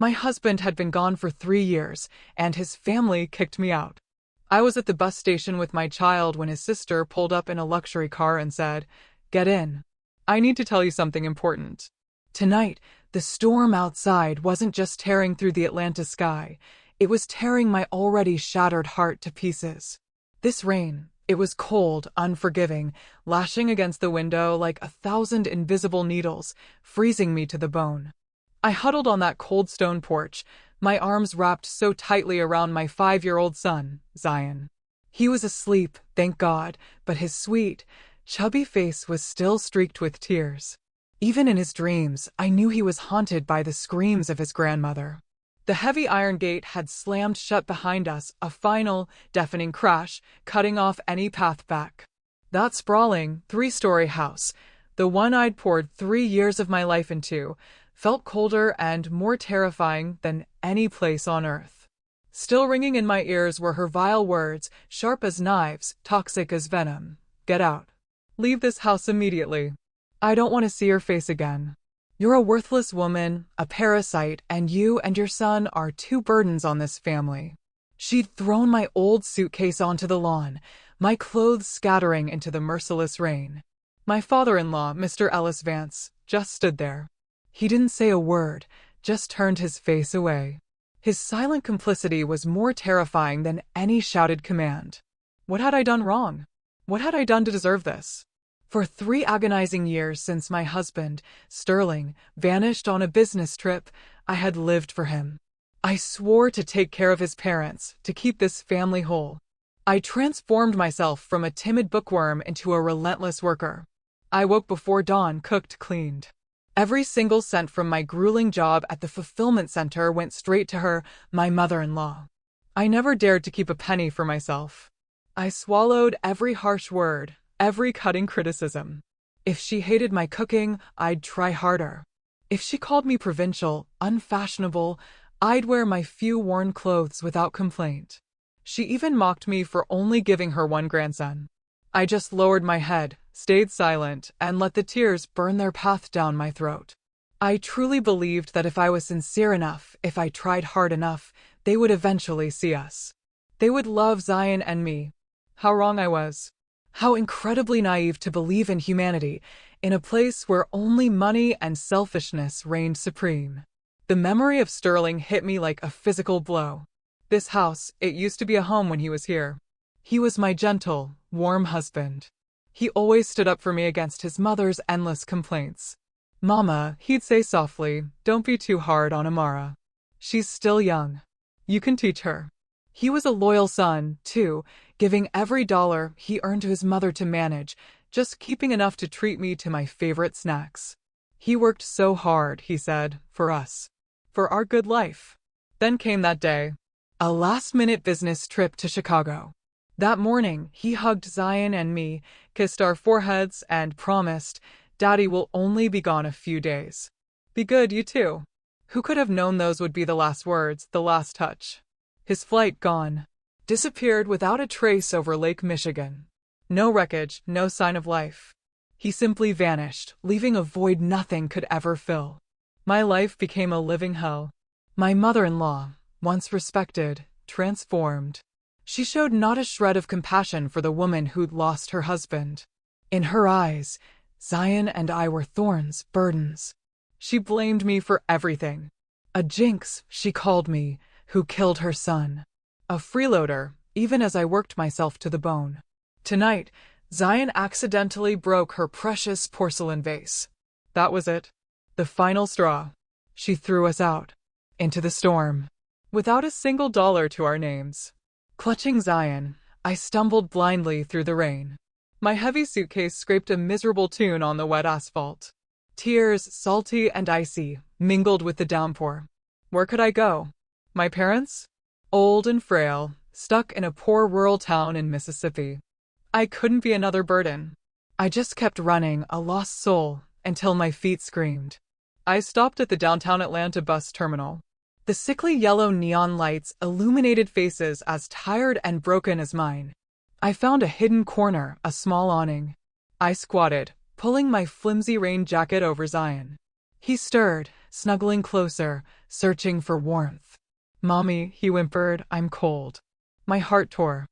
My husband had been gone for 3 years, and his family kicked me out. I was at the bus station with my child when his sister pulled up in a luxury car and said, "Get in. I need to tell you something important." Tonight, the storm outside wasn't just tearing through the Atlanta sky, it was tearing my already shattered heart to pieces. This rain, it was cold, unforgiving, lashing against the window like 1,000 invisible needles, freezing me to the bone. I huddled on that cold stone porch, my arms wrapped so tightly around my 5-year-old son, Zion. He was asleep, thank God, but his sweet, chubby face was still streaked with tears. Even in his dreams, I knew he was haunted by the screams of his grandmother. The heavy iron gate had slammed shut behind us, a final, deafening crash, cutting off any path back. That sprawling, 3-story house, the one I'd poured 3 years of my life into, felt colder and more terrifying than any place on earth. Still ringing in my ears were her vile words, sharp as knives, toxic as venom. "Get out. Leave this house immediately. I don't want to see your face again. You're a worthless woman, a parasite, and you and your son are 2 burdens on this family." She'd thrown my old suitcase onto the lawn, my clothes scattering into the merciless rain. My father-in-law, Mr. Ellis Vance, just stood there. He didn't say a word, just turned his face away. His silent complicity was more terrifying than any shouted command. What had I done wrong? What had I done to deserve this? For 3 agonizing years since my husband, Sterling, vanished on a business trip, I had lived for him. I swore to take care of his parents, to keep this family whole. I transformed myself from a timid bookworm into a relentless worker. I woke before dawn, cooked, cleaned. Every single cent from my grueling job at the fulfillment center went straight to her, my mother-in-law. I never dared to keep a penny for myself. I swallowed every harsh word, every cutting criticism. If she hated my cooking, I'd try harder. If she called me provincial, unfashionable, I'd wear my few worn clothes without complaint. She even mocked me for only giving her 1 grandson. I just lowered my head, stayed silent, and let the tears burn their path down my throat. I truly believed that if I was sincere enough, if I tried hard enough, they would eventually see us. They would love Zion and me. How wrong I was. How incredibly naive to believe in humanity, in a place where only money and selfishness reigned supreme. The memory of Sterling hit me like a physical blow. This house, it used to be a home when he was here. He was my gentle, warm husband. He always stood up for me against his mother's endless complaints. "Mama," he'd say softly, "don't be too hard on Amara. She's still young. You can teach her." He was a loyal son, too, giving every dollar he earned to his mother to manage, just keeping enough to treat me to my favorite snacks. He worked so hard, he said, for us. For our good life. Then came that day. A last-minute business trip to Chicago. That morning, he hugged Zion and me, kissed our foreheads, and promised, "Daddy will only be gone a few days. Be good, you too." Who could have known those would be the last words, the last touch? His flight gone. Disappeared without a trace over Lake Michigan. No wreckage, no sign of life. He simply vanished, leaving a void nothing could ever fill. My life became a living hell. My mother-in-law, once respected, transformed. She showed not a shred of compassion for the woman who'd lost her husband. In her eyes, Zion and I were thorns, burdens. She blamed me for everything. A jinx, she called me, who killed her son. A freeloader, even as I worked myself to the bone. Tonight, Zion accidentally broke her precious porcelain vase. That was it. The final straw. She threw us out. Into the storm. Without a single dollar to our names. Clutching Zion, I stumbled blindly through the rain. My heavy suitcase scraped a miserable tune on the wet asphalt. Tears, salty and icy, mingled with the downpour. Where could I go? My parents? Old and frail, stuck in a poor rural town in Mississippi. I couldn't be another burden. I just kept running, a lost soul, until my feet screamed. I stopped at the downtown Atlanta bus terminal. The sickly yellow neon lights illuminated faces as tired and broken as mine. I found a hidden corner, a small awning. I squatted, pulling my flimsy rain jacket over Zion. He stirred, snuggling closer, searching for warmth. "Mommy," he whimpered, "I'm cold." My heart tore.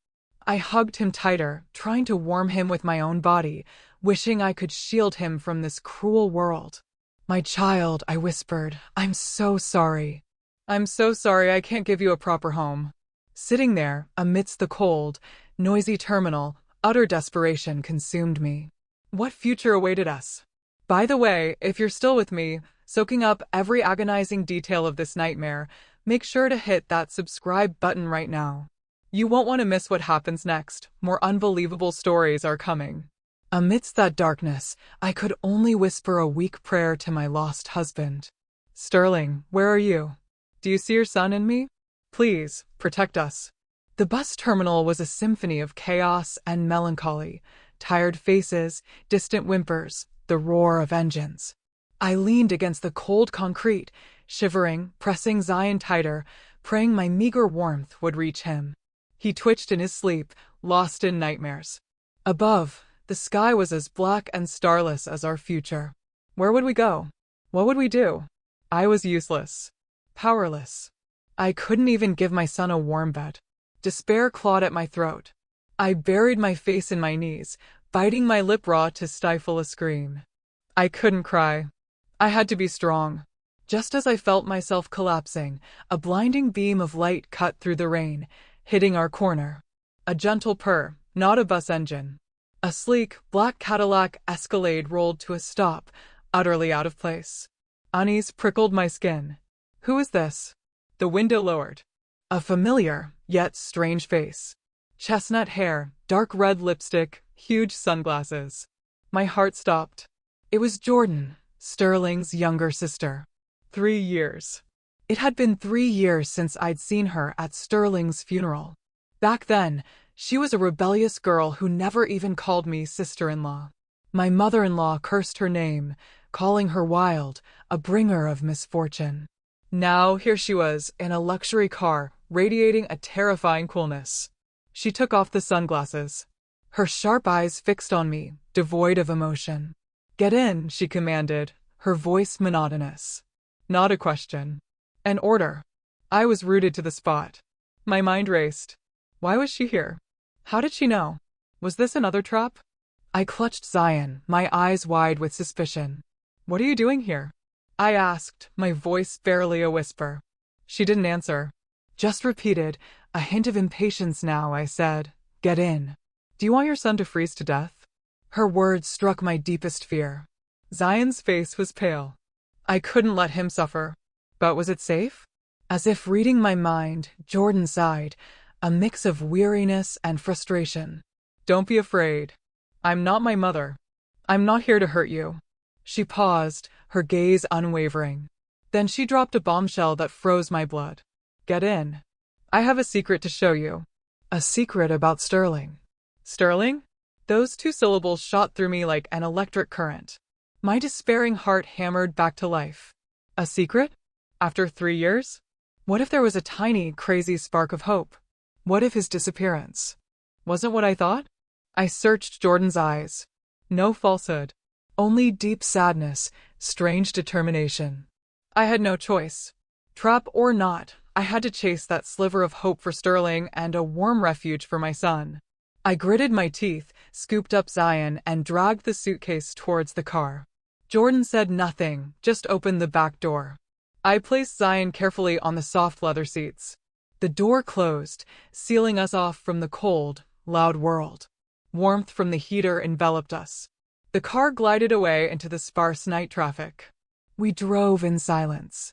I hugged him tighter, trying to warm him with my own body, wishing I could shield him from this cruel world. "My child," I whispered, "I'm so sorry. I'm so sorry I can't give you a proper home." Sitting there, amidst the cold, noisy terminal, utter desperation consumed me. What future awaited us? By the way, if you're still with me, soaking up every agonizing detail of this nightmare, make sure to hit that subscribe button right now. You won't want to miss what happens next. More unbelievable stories are coming. Amidst that darkness, I could only whisper a weak prayer to my lost husband. "Sterling, where are you? Do you see your son in me? Please, protect us." The bus terminal was a symphony of chaos and melancholy, tired faces, distant whimpers, the roar of engines. I leaned against the cold concrete, shivering, pressing Zion tighter, praying my meager warmth would reach him. He twitched in his sleep, lost in nightmares. Above, the sky was as black and starless as our future. Where would we go? What would we do? I was useless. Powerless. I couldn't even give my son a warm bed. Despair clawed at my throat. I buried my face in my knees, biting my lip raw to stifle a scream. I couldn't cry. I had to be strong. Just as I felt myself collapsing, a blinding beam of light cut through the rain, hitting our corner. A gentle purr, not a bus engine. A sleek, black Cadillac Escalade rolled to a stop, utterly out of place. Unease prickled my skin. Who is this? The window lowered. A familiar, yet strange face. Chestnut hair, dark red lipstick, huge sunglasses. My heart stopped. It was Jordan, Sterling's younger sister. 3 years. It had been 3 years since I'd seen her at Sterling's funeral. Back then, she was a rebellious girl who never even called me sister-in-law. My mother-in-law cursed her name, calling her wild, a bringer of misfortune. Now here she was, in a luxury car, radiating a terrifying coolness. She took off the sunglasses. Her sharp eyes fixed on me, devoid of emotion. "Get in," she commanded, her voice monotonous. Not a question. An order. I was rooted to the spot. My mind raced. Why was she here? How did she know? Was this another trap? I clutched Zion, my eyes wide with suspicion. "What are you doing here?" I asked, my voice barely a whisper. She didn't answer. Just repeated, a hint of impatience now, I said, "Get in. Do you want your son to freeze to death?" Her words struck my deepest fear. Zion's face was pale. I couldn't let him suffer. But was it safe? As if reading my mind, Jordan sighed, a mix of weariness and frustration. "Don't be afraid. I'm not my mother. I'm not here to hurt you." She paused, her gaze unwavering. Then she dropped a bombshell that froze my blood. "Get in. I have a secret to show you." A secret about Sterling. Sterling? Those 2 syllables shot through me like an electric current. My despairing heart hammered back to life. A secret? After 3 years? What if there was a tiny, crazy spark of hope? What if his disappearance wasn't what I thought? I searched Jordan's eyes. No falsehood. Only deep sadness, strange determination. I had no choice. Trap or not, I had to chase that sliver of hope for Sterling and a warm refuge for my son. I gritted my teeth, scooped up Zion, and dragged the suitcase towards the car. Jordan said nothing, just opened the back door. I placed Zion carefully on the soft leather seats. The door closed, sealing us off from the cold, loud world. Warmth from the heater enveloped us. The car glided away into the sparse night traffic. We drove in silence.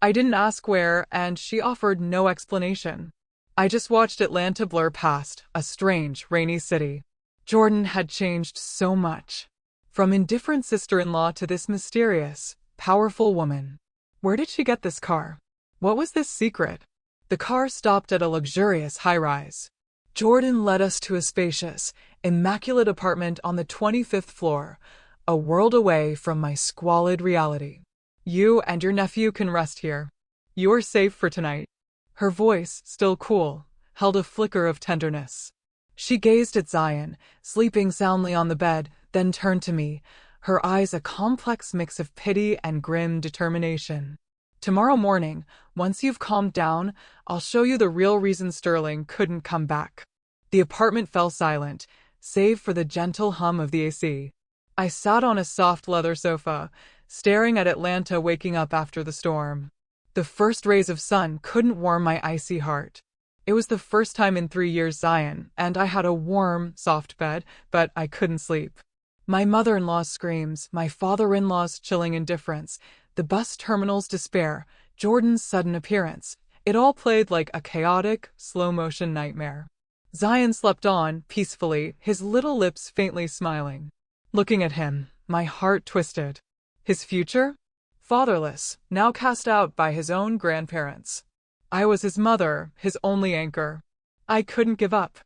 I didn't ask where, and she offered no explanation. I just watched Atlanta blur past, a strange, rainy city. Jordan had changed so much. From indifferent sister-in-law to this mysterious, powerful woman. Where did she get this car? What was this secret? The car stopped at a luxurious high-rise. Jordan led us to a spacious, immaculate apartment on the 25th floor, a world away from my squalid reality. "You and your nephew can rest here. You are safe for tonight." Her voice, still cool, held a flicker of tenderness. She gazed at Zion, sleeping soundly on the bed, then turned to me, her eyes a complex mix of pity and grim determination. Tomorrow morning, once you've calmed down, I'll show you the real reason Sterling couldn't come back. The apartment fell silent, save for the gentle hum of the AC. I sat on a soft leather sofa, staring at Atlanta waking up after the storm. The first rays of sun couldn't warm my icy heart. It was the first time in 3 years Zion, and I had a warm, soft bed, but I couldn't sleep. My mother-in-law's screams, my father-in-law's chilling indifference, the bus terminal's despair, Jordan's sudden appearance. It all played like a chaotic, slow-motion nightmare. Zion slept on, peacefully, his little lips faintly smiling. Looking at him, my heart twisted. His future? Fatherless, now cast out by his own grandparents. I was his mother, his only anchor. I couldn't give up.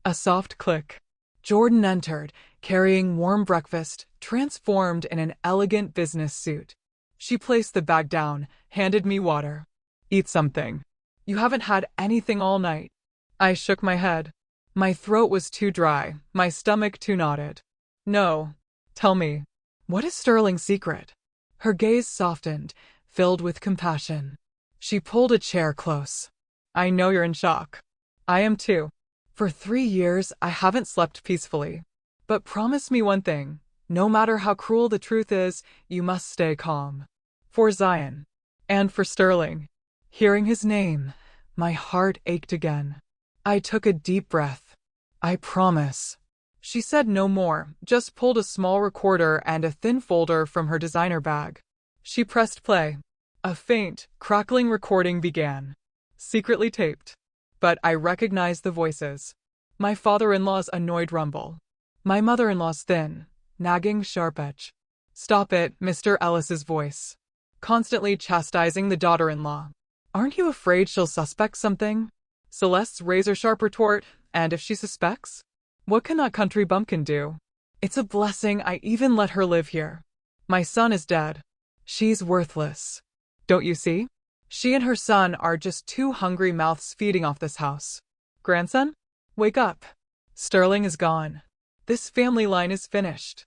A soft click. Jordan entered, carrying warm breakfast, transformed in an elegant business suit. She placed the bag down, handed me water. Eat something. You haven't had anything all night. I shook my head. My throat was too dry, my stomach too knotted. No. Tell me. What is Sterling's secret? Her gaze softened, filled with compassion. She pulled a chair close. I know you're in shock. I am too. For 3 years, I haven't slept peacefully. But promise me one thing. No matter how cruel the truth is, you must stay calm. For Zion. And for Sterling. Hearing his name, my heart ached again. I took a deep breath. I promise. She said no more, just pulled a small recorder and a thin folder from her designer bag. She pressed play. A faint, crackling recording began. Secretly taped. But I recognized the voices. My father-in-law's annoyed rumble. My mother-in-law's thin, nagging sharp edge. Stop it, Mr. Ellis's voice. Constantly chastising the daughter-in-law. Aren't you afraid she'll suspect something? Celeste's razor-sharp retort, and if she suspects? What can that country bumpkin do? It's a blessing I even let her live here. My son is dead. She's worthless. Don't you see? She and her son are just 2 hungry mouths feeding off this house. Grandson? Wake up. Sterling is gone. This family line is finished.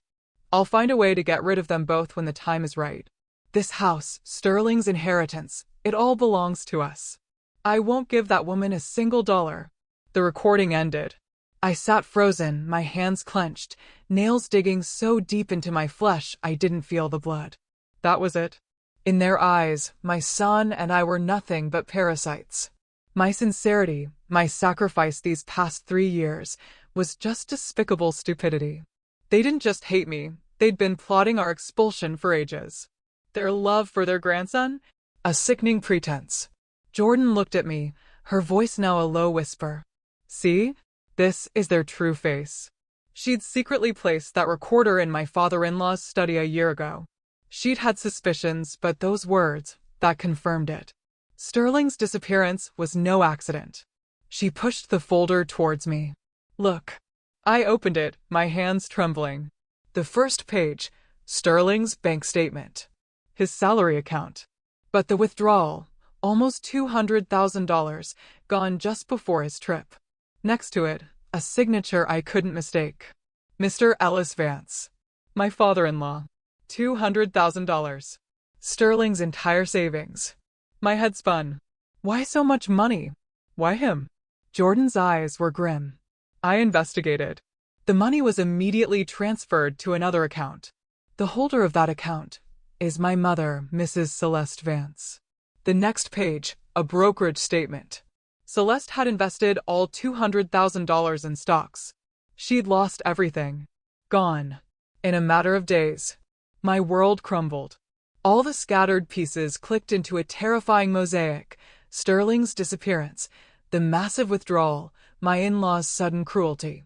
I'll find a way to get rid of them both when the time is right. This house, Sterling's inheritance, it all belongs to us. I won't give that woman a single dollar. The recording ended. I sat frozen, my hands clenched, nails digging so deep into my flesh I didn't feel the blood. That was it. In their eyes, my son and I were nothing but parasites. My sincerity, my sacrifice these past 3 years, was just despicable stupidity. They didn't just hate me, they'd been plotting our expulsion for ages. Their love for their grandson? A sickening pretense. Jordan looked at me, her voice now a low whisper. See? This is their true face. She'd secretly placed that recorder in my father-in-law's study a year ago. She'd had suspicions, but those words, that confirmed it. Sterling's disappearance was no accident. She pushed the folder towards me. Look. I opened it, my hands trembling. The first page, Sterling's bank statement. His salary account. But the withdrawal, almost $200,000, gone just before his trip. Next to it, a signature I couldn't mistake. Mr. Ellis Vance. My father-in-law. $200,000. Sterling's entire savings. My head spun. Why so much money? Why him? Jordan's eyes were grim. I investigated. The money was immediately transferred to another account. The holder of that account is my mother, Mrs. Celeste Vance. The next page, a brokerage statement. Celeste had invested all $200,000 in stocks. She'd lost everything. Gone. In a matter of days. My world crumbled. All the scattered pieces clicked into a terrifying mosaic. Sterling's disappearance, the massive withdrawal, my in-laws' sudden cruelty.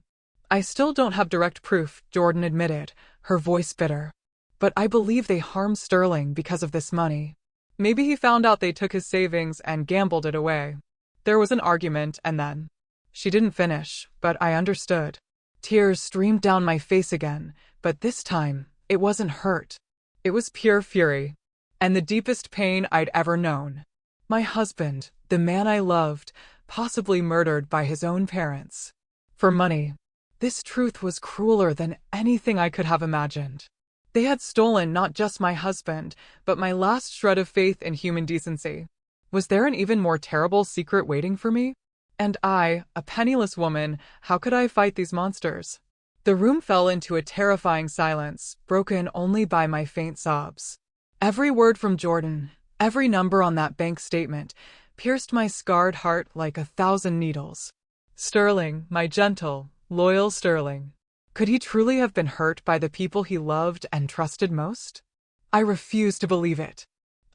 I still don't have direct proof, Jordan admitted, her voice bitter. But I believe they harmed Sterling because of this money. Maybe he found out they took his savings and gambled it away. There was an argument, and then. She didn't finish, but I understood. Tears streamed down my face again, but this time, it wasn't hurt. It was pure fury. And the deepest pain I'd ever known. My husband, the man I loved, possibly murdered by his own parents. For money. This truth was crueler than anything I could have imagined. They had stolen not just my husband, but my last shred of faith in human decency. Was there an even more terrible secret waiting for me? And I, a penniless woman, how could I fight these monsters? The room fell into a terrifying silence, broken only by my faint sobs. Every word from Jordan, every number on that bank statement, pierced my scarred heart like 1,000 needles. Sterling, my gentle, loyal Sterling. Could he truly have been hurt by the people he loved and trusted most? I refused to believe it.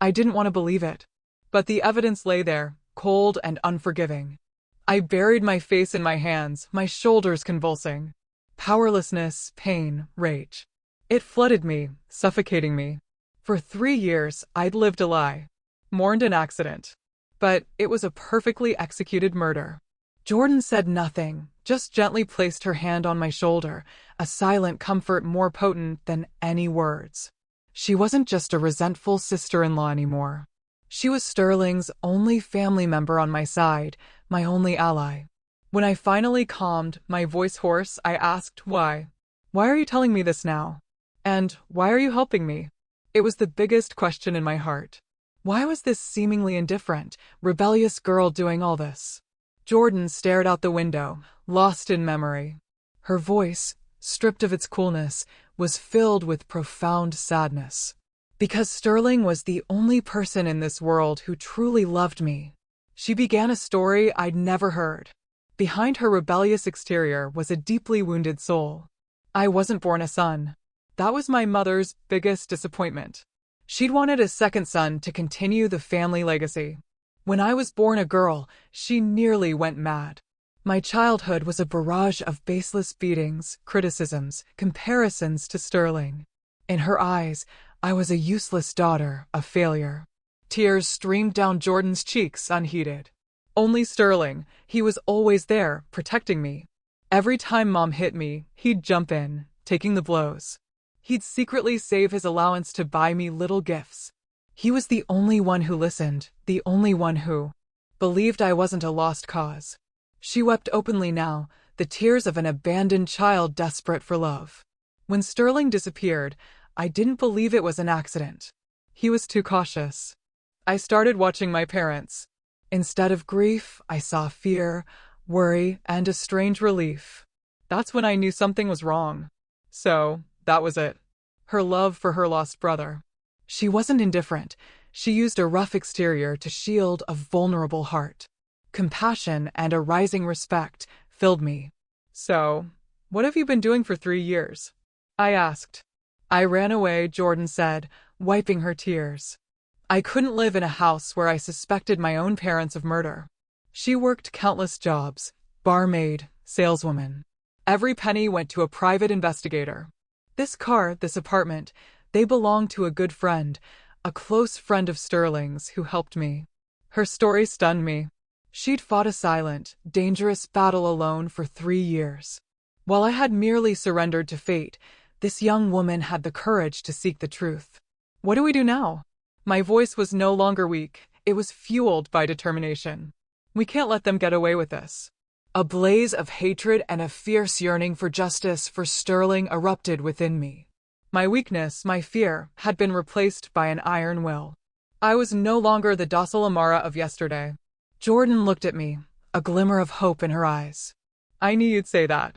I didn't want to believe it. But the evidence lay there, cold and unforgiving. I buried my face in my hands, my shoulders convulsing. Powerlessness, pain, rage. It flooded me, suffocating me. For 3 years, I'd lived a lie. Mourned an accident. But it was a perfectly executed murder. Jordan said nothing, just gently placed her hand on my shoulder, a silent comfort more potent than any words. She wasn't just a resentful sister-in-law anymore. She was Sterling's only family member on my side, my only ally. When I finally calmed, my voice hoarse, I asked why. Why are you telling me this now? And why are you helping me? It was the biggest question in my heart. Why was this seemingly indifferent, rebellious girl doing all this? Jordan stared out the window, lost in memory. Her voice, stripped of its coolness, was filled with profound sadness. Because Sterling was the only person in this world who truly loved me. She began a story I'd never heard. Behind her rebellious exterior was a deeply wounded soul. I wasn't born a son. That was my mother's biggest disappointment. She'd wanted a second son to continue the family legacy. When I was born a girl, she nearly went mad. My childhood was a barrage of baseless beatings, criticisms, comparisons to Sterling. In her eyes, I was a useless daughter, a failure. Tears streamed down Jordan's cheeks unheeded. Only Sterling, he was always there, protecting me. Every time Mom hit me, he'd jump in, taking the blows. He'd secretly save his allowance to buy me little gifts. He was the only one who listened, the only one who believed I wasn't a lost cause. She wept openly now, the tears of an abandoned child desperate for love. When Sterling disappeared, I didn't believe it was an accident. He was too cautious. I started watching my parents. Instead of grief, I saw fear, worry, and a strange relief. That's when I knew something was wrong. So, that was it. Her love for her lost brother. She wasn't indifferent. She used a rough exterior to shield a vulnerable heart. Compassion and a rising respect filled me. So, what have you been doing for 3 years? I asked. I ran away, Jordan said, wiping her tears. I couldn't live in a house where I suspected my own parents of murder. She worked countless jobs, barmaid, saleswoman. Every penny went to a private investigator. This car, this apartment, they belonged to a good friend, a close friend of Sterling's who helped me. Her story stunned me. She'd fought a silent, dangerous battle alone for 3 years. While I had merely surrendered to fate, this young woman had the courage to seek the truth. What do we do now? My voice was no longer weak, it was fueled by determination. We can't let them get away with this. A blaze of hatred and a fierce yearning for justice for Sterling erupted within me. My weakness, my fear, had been replaced by an iron will. I was no longer the docile Amara of yesterday. Jordan looked at me, a glimmer of hope in her eyes. I knew you'd say that.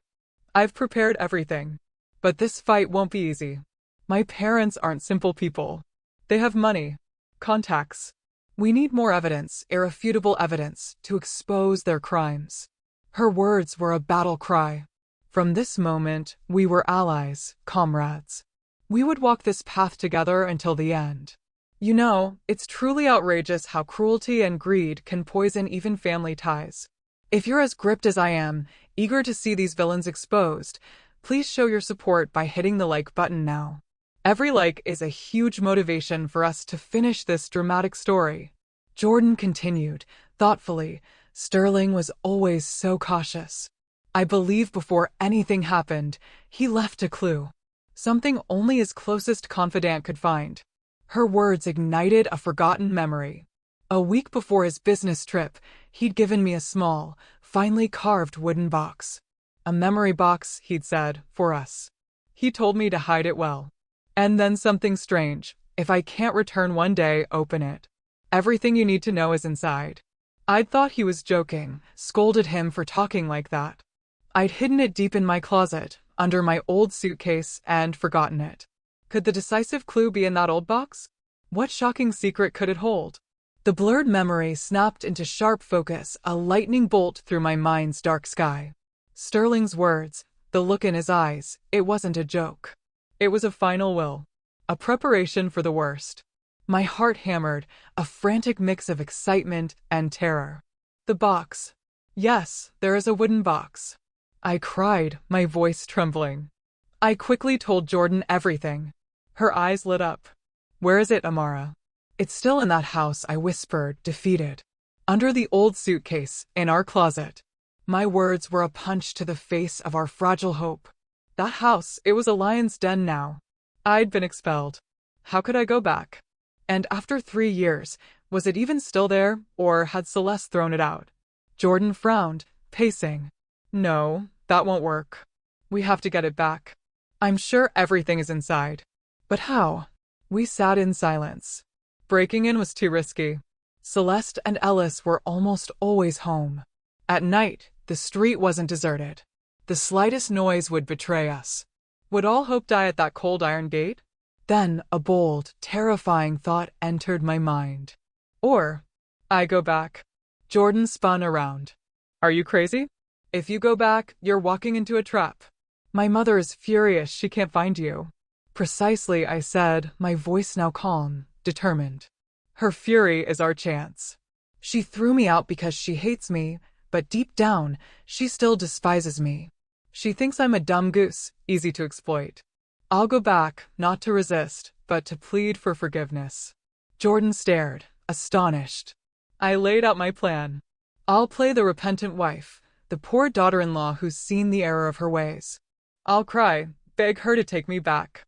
I've prepared everything. But this fight won't be easy. My parents aren't simple people. They have money, contacts. We need more evidence, irrefutable evidence, to expose their crimes. Her words were a battle cry. From this moment, we were allies, comrades. We would walk this path together until the end. You know, it's truly outrageous how cruelty and greed can poison even family ties. If you're as gripped as I am, eager to see these villains exposed, please show your support by hitting the like button now. Every like is a huge motivation for us to finish this dramatic story. Jordan continued, thoughtfully. Sterling was always so cautious. I believe before anything happened, he left a clue. Something only his closest confidant could find. Her words ignited a forgotten memory. A week before his business trip, he'd given me a small, finely carved wooden box. A memory box, he'd said, for us. He told me to hide it well. And then something strange. If I can't return one day, open it. Everything you need to know is inside. I'd thought he was joking, scolded him for talking like that. I'd hidden it deep in my closet, under my old suitcase, and forgotten it. Could the decisive clue be in that old box? What shocking secret could it hold? The blurred memory snapped into sharp focus, a lightning bolt through my mind's dark sky. Sterling's words, the look in his eyes, it wasn't a joke. It was a final will. A preparation for the worst. My heart hammered, a frantic mix of excitement and terror. The box. Yes, there is a wooden box. I cried, my voice trembling. I quickly told Jordan everything. Her eyes lit up. Where is it, Amara? It's still in that house, I whispered, defeated. Under the old suitcase, in our closet. My words were a punch to the face of our fragile hope. That house, it was a lion's den now. I'd been expelled. How could I go back? And after 3 years, was it even still there, or had Celeste thrown it out? Jordan frowned, pacing. No, that won't work. We have to get it back. I'm sure everything is inside. But how? We sat in silence. Breaking in was too risky. Celeste and Ellis were almost always home. At night, the street wasn't deserted. The slightest noise would betray us. Would all hope die at that cold iron gate? Then a bold, terrifying thought entered my mind. Or, I go back. Jordan spun around. Are you crazy? If you go back, you're walking into a trap. My mother is furious she can't find you. Precisely, I said, my voice now calm, determined. Her fury is our chance. She threw me out because she hates me, but deep down, she still despises me. She thinks I'm a dumb goose, easy to exploit. I'll go back, not to resist, but to plead for forgiveness. Jordan stared, astonished. I laid out my plan. I'll play the repentant wife, the poor daughter-in-law who's seen the error of her ways. I'll cry, beg her to take me back.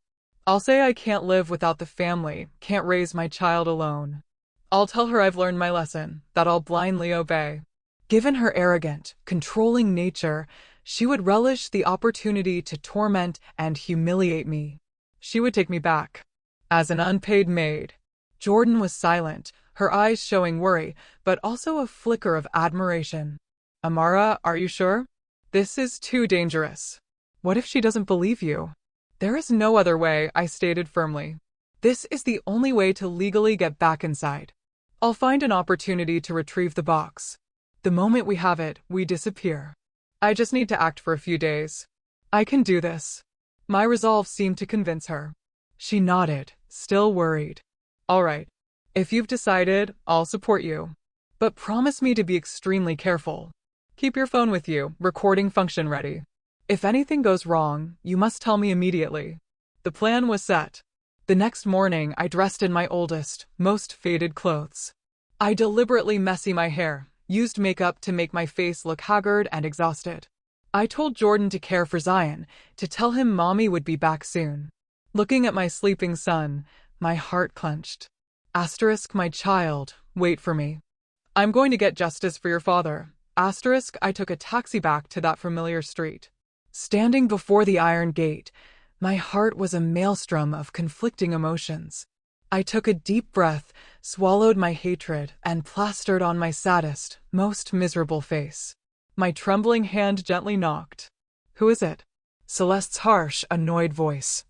I'll say I can't live without the family, can't raise my child alone. I'll tell her I've learned my lesson, that I'll blindly obey. Given her arrogant, controlling nature, she would relish the opportunity to torment and humiliate me. She would take me back. As an unpaid maid. Jordan was silent, her eyes showing worry, but also a flicker of admiration. Amara, are you sure? This is too dangerous. What if she doesn't believe you? There is no other way, I stated firmly. This is the only way to legally get back inside. I'll find an opportunity to retrieve the box. The moment we have it, we disappear. I just need to act for a few days. I can do this. My resolve seemed to convince her. She nodded, still worried. All right. If you've decided, I'll support you. But promise me to be extremely careful. Keep your phone with you, recording function ready. If anything goes wrong, you must tell me immediately. The plan was set. The next morning, I dressed in my oldest, most faded clothes. I deliberately messy my hair, used makeup to make my face look haggard and exhausted. I told Jordan to care for Zion, to tell him Mommy would be back soon. Looking at my sleeping son, my heart clenched. Asterisk, my child, wait for me. I'm going to get justice for your father. Asterisk, I took a taxi back to that familiar street. Standing before the iron gate, my heart was a maelstrom of conflicting emotions. I took a deep breath, swallowed my hatred, and plastered on my saddest, most miserable face. My trembling hand gently knocked. Who is it? Celeste's harsh, annoyed voice.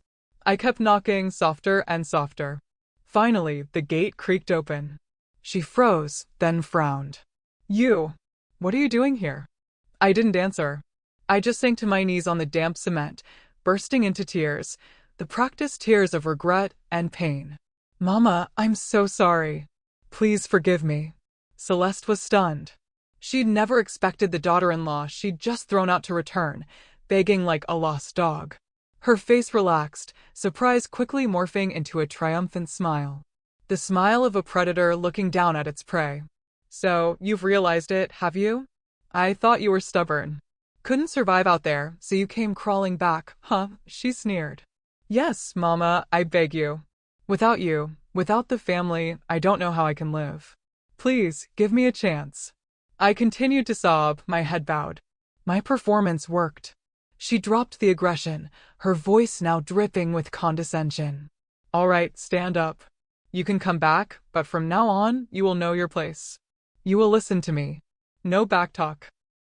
I kept knocking softer and softer. Finally, the gate creaked open. She froze, then frowned. You! What are you doing here? I didn't answer. I just sank to my knees on the damp cement, bursting into tears, the practiced tears of regret and pain. Mama, I'm so sorry. Please forgive me. Celeste was stunned. She'd never expected the daughter-in-law she'd just thrown out to return, begging like a lost dog. Her face relaxed, surprise quickly morphing into a triumphant smile. The smile of a predator looking down at its prey. So, you've realized it, have you? I thought you were stubborn. Couldn't survive out there, so you came crawling back, huh? She sneered. Yes, Mama, I beg you. Without you, without the family, I don't know how I can live. Please, give me a chance. I continued to sob, my head bowed. My performance worked. She dropped the aggression, her voice now dripping with condescension. All right, stand up. You can come back, but from now on, you will know your place. You will listen to me. No backtalk.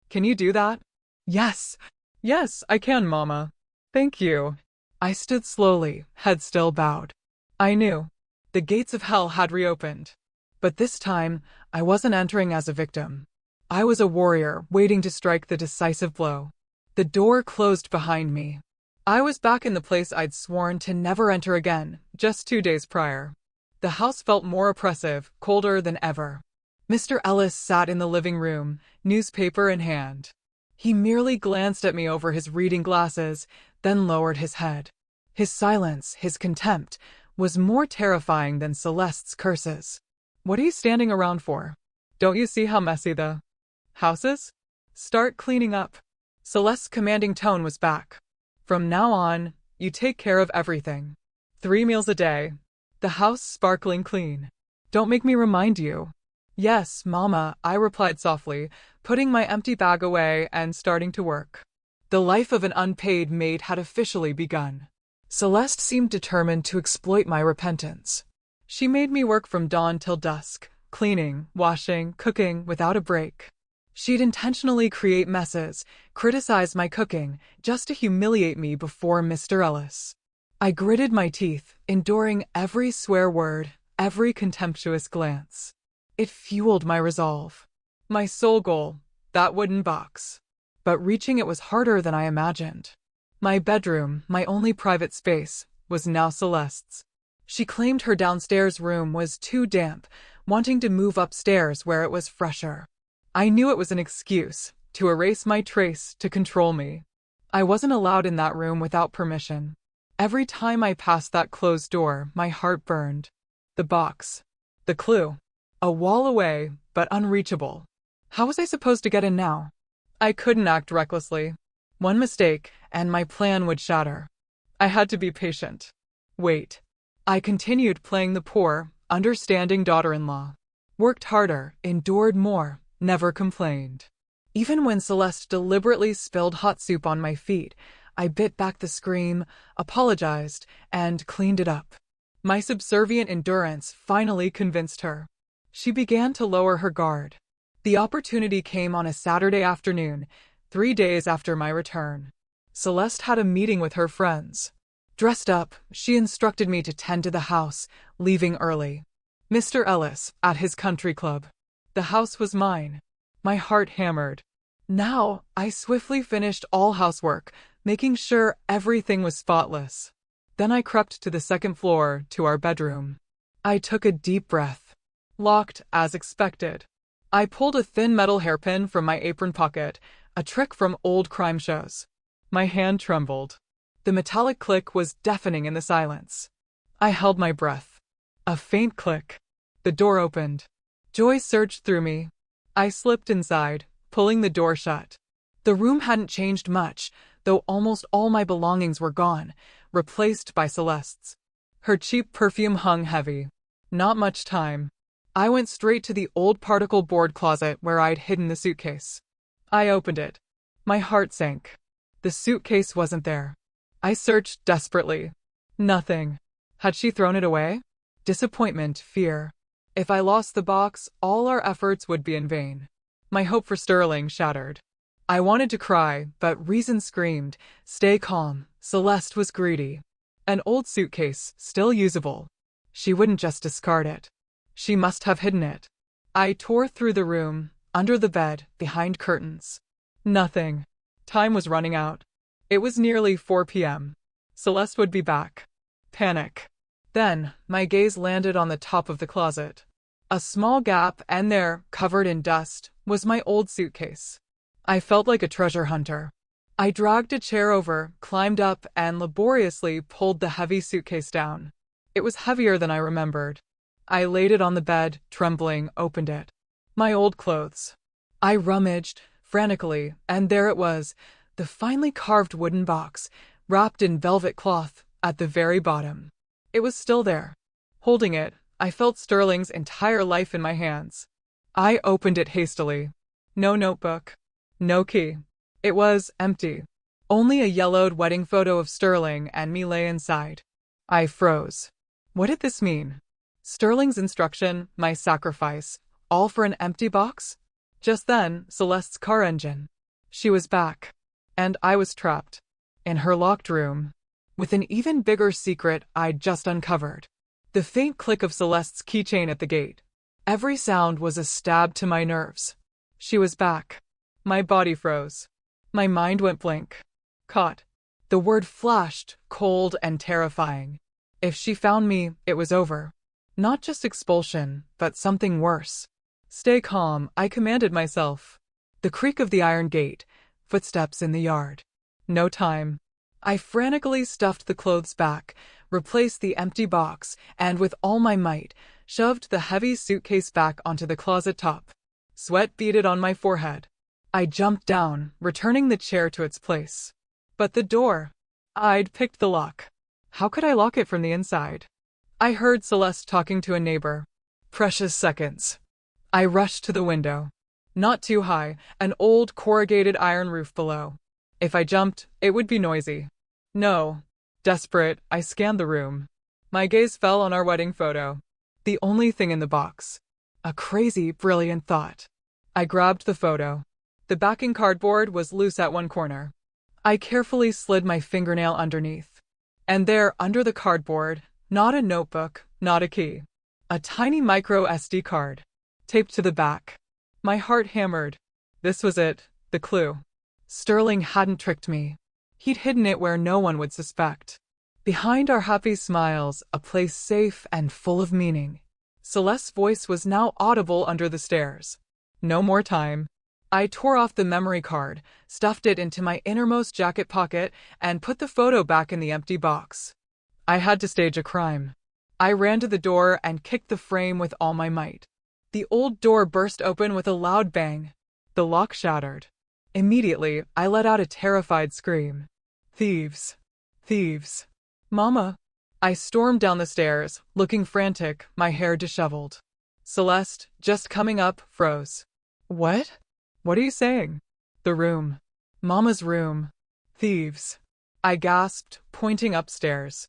Can you do that? Yes. Yes, I can, Mama. Thank you. I stood slowly, head still bowed. I knew. The gates of hell had reopened. But this time, I wasn't entering as a victim. I was a warrior, waiting to strike the decisive blow. The door closed behind me. I was back in the place I'd sworn to never enter again, just 2 days prior. The house felt more oppressive, colder than ever. Mr. Ellis sat in the living room, newspaper in hand. He merely glanced at me over his reading glasses, then lowered his head. His silence, his contempt, was more terrifying than Celeste's curses. What are you standing around for? Don't you see how messy the house is? Start cleaning up. Celeste's commanding tone was back. From now on, you take care of everything. 3 meals a day. The house sparkling clean. Don't make me remind you. Yes, Mama, I replied softly, putting my empty bag away and starting to work. The life of an unpaid maid had officially begun. Celeste seemed determined to exploit my repentance. She made me work from dawn till dusk, cleaning, washing, cooking, without a break. She'd intentionally create messes, criticize my cooking, just to humiliate me before Mr. Ellis. I gritted my teeth, enduring every swear word, every contemptuous glance. It fueled my resolve. My sole goal, that wooden box. But reaching it was harder than I imagined. My bedroom, my only private space, was now Celeste's. She claimed her downstairs room was too damp, wanting to move upstairs where it was fresher. I knew it was an excuse, to erase my trace, to control me. I wasn't allowed in that room without permission. Every time I passed that closed door, my heart burned. The box. The clue. A wall away, but unreachable. How was I supposed to get in now? I couldn't act recklessly. One mistake, and my plan would shatter. I had to be patient. Wait. I continued playing the poor, understanding daughter-in-law. Worked harder, endured more, never complained. Even when Celeste deliberately spilled hot soup on my feet, I bit back the scream, apologized, and cleaned it up. My subservient endurance finally convinced her. She began to lower her guard. The opportunity came on a Saturday afternoon, 3 days after my return. Celeste had a meeting with her friends. Dressed up, she instructed me to tend to the house, leaving early. Mr. Ellis, at his country club. The house was mine. My heart hammered. Now, I swiftly finished all housework, making sure everything was spotless. Then I crept to the second floor, to our bedroom. I took a deep breath. Locked, as expected. I pulled a thin metal hairpin from my apron pocket, a trick from old crime shows. My hand trembled. The metallic click was deafening in the silence. I held my breath. A faint click. The door opened. Joy surged through me. I slipped inside, pulling the door shut. The room hadn't changed much, though almost all my belongings were gone, replaced by Celeste's. Her cheap perfume hung heavy. Not much time. I went straight to the old particle board closet where I'd hidden the suitcase. I opened it. My heart sank. The suitcase wasn't there. I searched desperately. Nothing. Had she thrown it away? Disappointment, fear. If I lost the box, all our efforts would be in vain. My hope for Sterling shattered. I wanted to cry, but reason screamed, stay calm. Celeste was greedy. An old suitcase, still usable. She wouldn't just discard it. She must have hidden it. I tore through the room, under the bed, behind curtains. Nothing. Time was running out. It was nearly 4 p.m. Celeste would be back. Panic. Then, my gaze landed on the top of the closet. A small gap, and there, covered in dust, was my old suitcase. I felt like a treasure hunter. I dragged a chair over, climbed up, and laboriously pulled the heavy suitcase down. It was heavier than I remembered. I laid it on the bed, trembling, opened it. My old clothes. I rummaged, frantically, and there it was, the finely carved wooden box, wrapped in velvet cloth, at the very bottom. It was still there. Holding it, I felt Sterling's entire life in my hands. I opened it hastily. No notebook. No key. It was empty. Only a yellowed wedding photo of Sterling and me lay inside. I froze. What did this mean? Sterling's instruction, my sacrifice, all for an empty box? Just then, Celeste's car engine. She was back. And I was trapped. In her locked room. With an even bigger secret I'd just uncovered. The faint click of Celeste's keychain at the gate. Every sound was a stab to my nerves. She was back. My body froze. My mind went blank. Caught. The word flashed, cold and terrifying. If she found me, it was over. Not just expulsion, but something worse. Stay calm, I commanded myself. The creak of the iron gate, footsteps in the yard. No time. I frantically stuffed the clothes back, replaced the empty box, and with all my might, shoved the heavy suitcase back onto the closet top. Sweat beaded on my forehead. I jumped down, returning the chair to its place. But the door. I'd picked the lock. How could I lock it from the inside? I heard Celeste talking to a neighbor. Precious seconds. I rushed to the window. Not too high, an old corrugated iron roof below. If I jumped, it would be noisy. No. Desperate, I scanned the room. My gaze fell on our wedding photo. The only thing in the box. A crazy, brilliant thought. I grabbed the photo. The backing cardboard was loose at one corner. I carefully slid my fingernail underneath. And there, under the cardboard, not a notebook, not a key. A tiny micro SD card. Taped to the back. My heart hammered. This was it, the clue. Sterling hadn't tricked me. He'd hidden it where no one would suspect. Behind our happy smiles, a place safe and full of meaning. Celeste's voice was now audible under the stairs. No more time. I tore off the memory card, stuffed it into my innermost jacket pocket, and put the photo back in the empty box. I had to stage a crime. I ran to the door and kicked the frame with all my might. The old door burst open with a loud bang. The lock shattered. Immediately, I let out a terrified scream. Thieves. Thieves. Mama. I stormed down the stairs, looking frantic, my hair disheveled. Celeste, just coming up, froze. What? What are you saying? The room. Mama's room. Thieves. I gasped, pointing upstairs.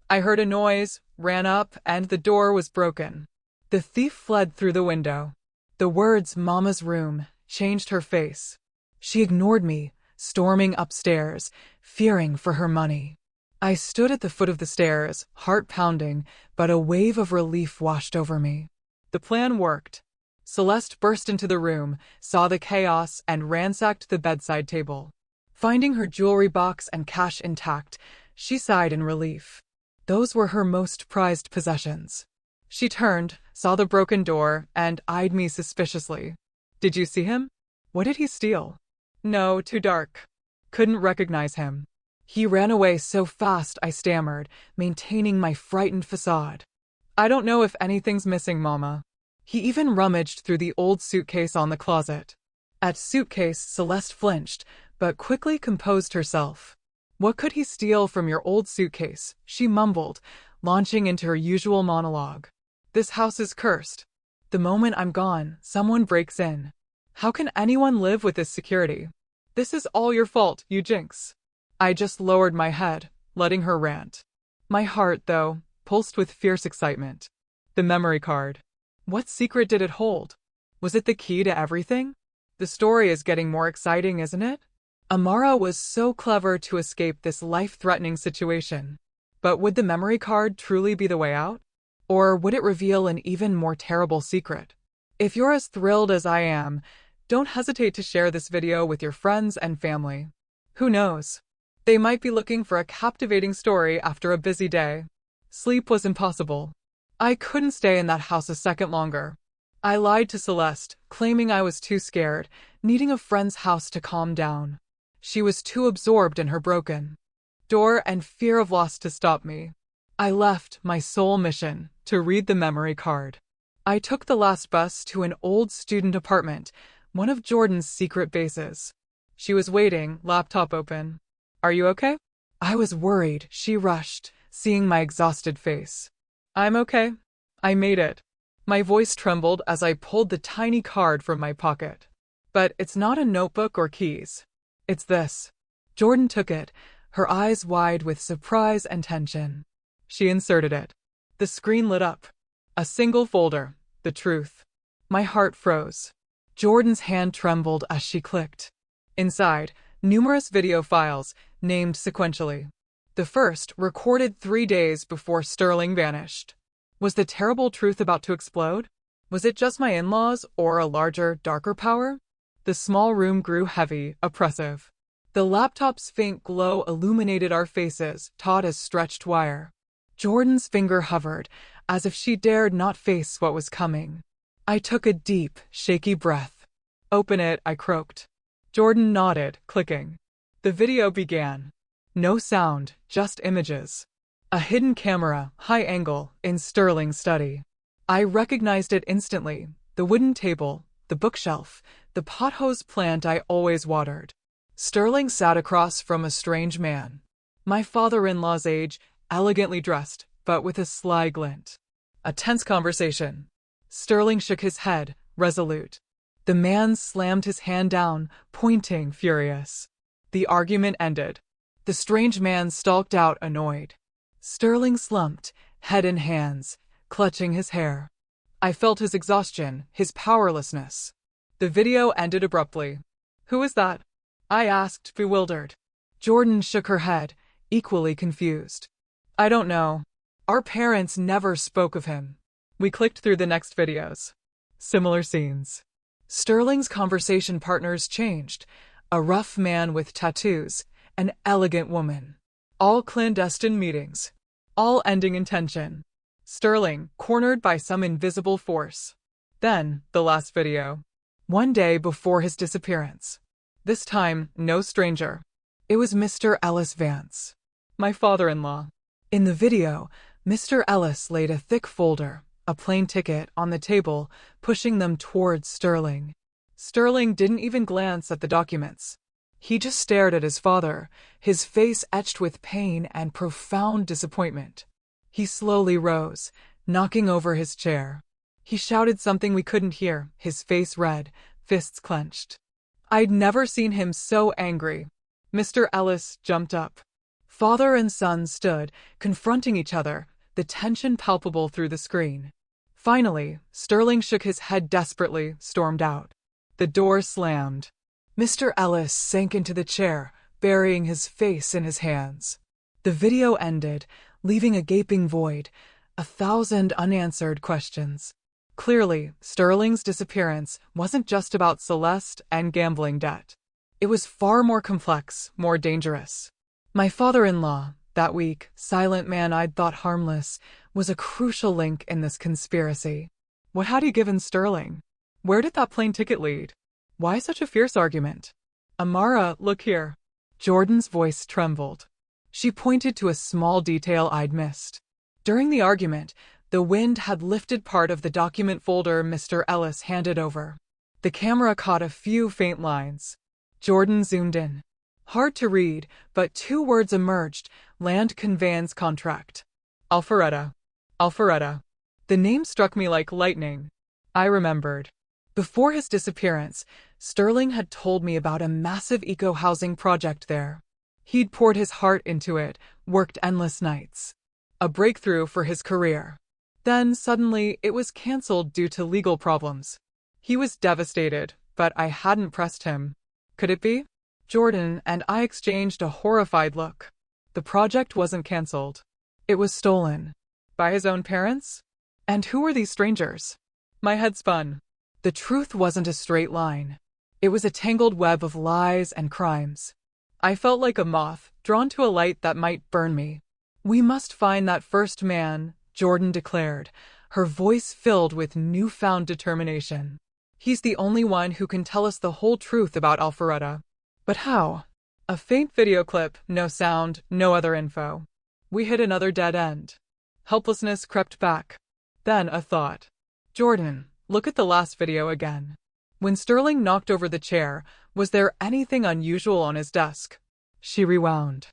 I heard a noise, ran up, and the door was broken. The thief fled through the window. The words Mama's room changed her face. She ignored me, storming upstairs, fearing for her money. I stood at the foot of the stairs, heart pounding, but a wave of relief washed over me. The plan worked. Celeste burst into the room, saw the chaos, and ransacked the bedside table. Finding her jewelry box and cash intact, she sighed in relief. Those were her most prized possessions. She turned, saw the broken door, and eyed me suspiciously. Did you see him? What did he steal? No, too dark. Couldn't recognize him. He ran away so fast, I stammered, maintaining my frightened facade. I don't know if anything's missing, Mama. He even rummaged through the old suitcase on the closet. At suitcase, Celeste flinched, but quickly composed herself. What could he steal from your old suitcase? She mumbled, launching into her usual monologue. This house is cursed. The moment I'm gone, someone breaks in. How can anyone live with this security? This is all your fault, you jinx. I just lowered my head, letting her rant. My heart, though, pulsed with fierce excitement. The memory card. What secret did it hold? Was it the key to everything? The story is getting more exciting, isn't it? Amara was so clever to escape this life-threatening situation. But would the memory card truly be the way out? Or would it reveal an even more terrible secret? If you're as thrilled as I am, don't hesitate to share this video with your friends and family. Who knows? They might be looking for a captivating story after a busy day. Sleep was impossible. I couldn't stay in that house a second longer. I lied to Celeste, claiming I was too scared, needing a friend's house to calm down. She was too absorbed in her broken door and fear of loss to stop me. I left my sole mission to read the memory card. I took the last bus to an old student apartment, one of Jordan's secret bases. She was waiting, laptop open. Are you okay? I was worried. She rushed, seeing my exhausted face. I'm okay. I made it. My voice trembled as I pulled the tiny card from my pocket. But it's not a notebook or keys. It's this. Jordan took it, her eyes wide with surprise and tension. She inserted it. The screen lit up. A single folder, the truth. My heart froze. Jordan's hand trembled as she clicked. Inside, numerous video files, named sequentially. The first, recorded 3 days before Sterling vanished. Was the terrible truth about to explode? Was it just my in-laws, or a larger, darker power? The small room grew heavy, oppressive. The laptop's faint glow illuminated our faces, taut as stretched wire. Jordan's finger hovered, as if she dared not face what was coming. I took a deep, shaky breath. "Open it," I croaked. Jordan nodded, clicking. The video began. No sound, just images. A hidden camera, high angle, in Sterling's study. I recognized it instantly. The wooden table, the bookshelf, the pothose plant I always watered. Sterling sat across from a strange man. My father-in-law's age, elegantly dressed, but with a sly glint. A tense conversation. Sterling shook his head, resolute. The man slammed his hand down, pointing, furious. The argument ended. The strange man stalked out, annoyed. Sterling slumped, head in hands, clutching his hair. I felt his exhaustion, his powerlessness. The video ended abruptly. "Who is that?" I asked, bewildered. Jordan shook her head, equally confused. "I don't know. Our parents never spoke of him." We clicked through the next videos. Similar scenes. Sterling's conversation partners changed. A rough man with tattoos, an elegant woman. All clandestine meetings. All ending in tension. Sterling, cornered by some invisible force. Then, the last video. One day before his disappearance. This time, no stranger. It was Mr. Ellis Vance. My father-in-law. In the video, Mr. Ellis laid a thick folder, a plane ticket, on the table, pushing them towards Sterling. Sterling didn't even glance at the documents. He just stared at his father, his face etched with pain and profound disappointment. He slowly rose, knocking over his chair. He shouted something we couldn't hear, his face red, fists clenched. I'd never seen him so angry. Mr. Ellis jumped up. Father and son stood, confronting each other, the tension palpable through the screen. Finally, Sterling shook his head desperately, stormed out. The door slammed. Mr. Ellis sank into the chair, burying his face in his hands. The video ended, leaving a gaping void, 1,000 unanswered questions. Clearly, Sterling's disappearance wasn't just about Celeste and gambling debt. It was far more complex, more dangerous. My father-in-law, that weak, silent man I'd thought harmless, was a crucial link in this conspiracy. What had he given Sterling? Where did that plane ticket lead? Why such a fierce argument? "Amara, look here." Jordan's voice trembled. She pointed to a small detail I'd missed. During the argument, the wind had lifted part of the document folder Mr. Ellis handed over. The camera caught a few faint lines. Jordan zoomed in. Hard to read, but 2 words emerged: land conveyance contract. Alpharetta. Alpharetta. The name struck me like lightning. I remembered. Before his disappearance, Sterling had told me about a massive eco-housing project there. He'd poured his heart into it, worked endless nights. A breakthrough for his career. Then, suddenly, it was cancelled due to legal problems. He was devastated, but I hadn't pressed him. Could it be? Jordan and I exchanged a horrified look. The project wasn't cancelled. It was stolen. By his own parents? And who were these strangers? My head spun. The truth wasn't a straight line. It was a tangled web of lies and crimes. I felt like a moth, drawn to a light that might burn me. "We must find that first man," Jordan declared, her voice filled with newfound determination. "He's the only one who can tell us the whole truth about Alpharetta." But how? A faint video clip, no sound, no other info. We hit another dead end. Helplessness crept back. Then a thought. "Jordan, look at the last video again." When Sterling knocked over the chair, was there anything unusual on his desk? She rewound.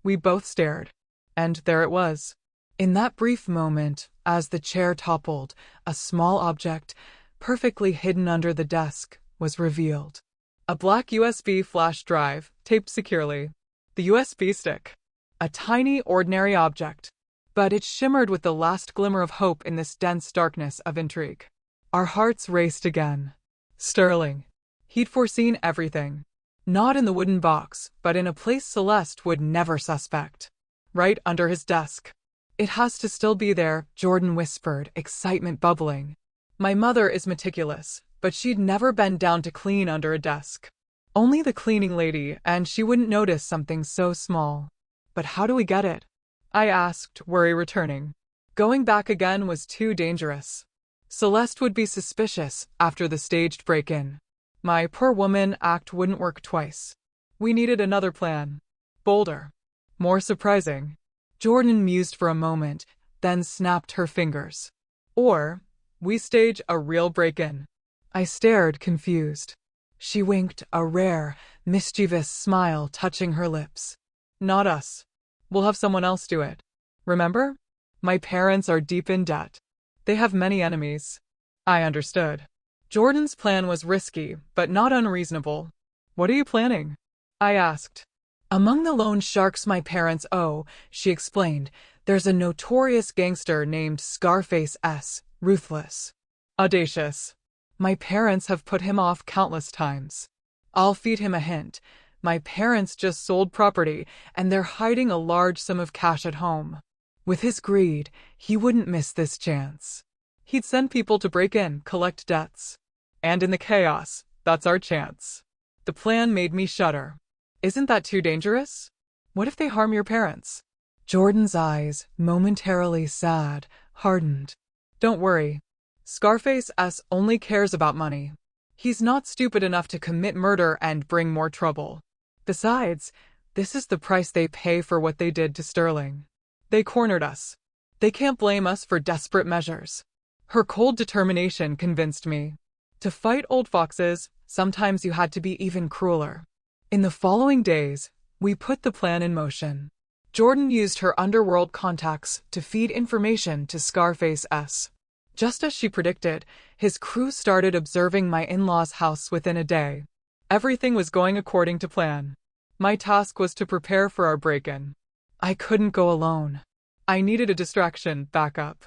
We both stared. And there it was. In that brief moment, as the chair toppled, a small object, perfectly hidden under the desk, was revealed. A black USB flash drive, taped securely. The USB stick. A tiny, ordinary object. But it shimmered with the last glimmer of hope in this dense darkness of intrigue. Our hearts raced again. Sterling. He'd foreseen everything. Not in the wooden box, but in a place Celeste would never suspect. Right under his desk. It has to still be there, Jordan whispered, excitement bubbling. My mother is meticulous, but she'd never bend down to clean under a desk. Only the cleaning lady, and she wouldn't notice something so small. But how do we get it? I asked, worry returning. Going back again was too dangerous. Celeste would be suspicious after the staged break-in. My poor woman act wouldn't work twice. We needed another plan. Bolder. More surprising. Jordan mused for a moment, then snapped her fingers. Or, we stage a real break-in. I stared, confused. She winked, a rare, mischievous smile touching her lips. Not us. We'll have someone else do it. Remember? My parents are deep in debt. They have many enemies. I understood. Jordan's plan was risky, but not unreasonable. What are you planning? I asked. Among the loan sharks my parents owe, she explained, there's a notorious gangster named Scarface S, ruthless. Audacious. My parents have put him off countless times. I'll feed him a hint. My parents just sold property, and they're hiding a large sum of cash at home. With his greed, he wouldn't miss this chance. He'd send people to break in, collect debts. And in the chaos, that's our chance. The plan made me shudder. Isn't that too dangerous? What if they harm your parents? Jordan's eyes, momentarily sad, hardened. Don't worry. Scarface S only cares about money. He's not stupid enough to commit murder and bring more trouble. Besides, this is the price they pay for what they did to Sterling. They cornered us. They can't blame us for desperate measures. Her cold determination convinced me. To fight old foxes, sometimes you had to be even crueler. In the following days, we put the plan in motion. Jordan used her underworld contacts to feed information to Scarface S. Just as she predicted, his crew started observing my in-laws' house within a day. Everything was going according to plan. My task was to prepare for our break-in. I couldn't go alone. I needed a distraction, backup.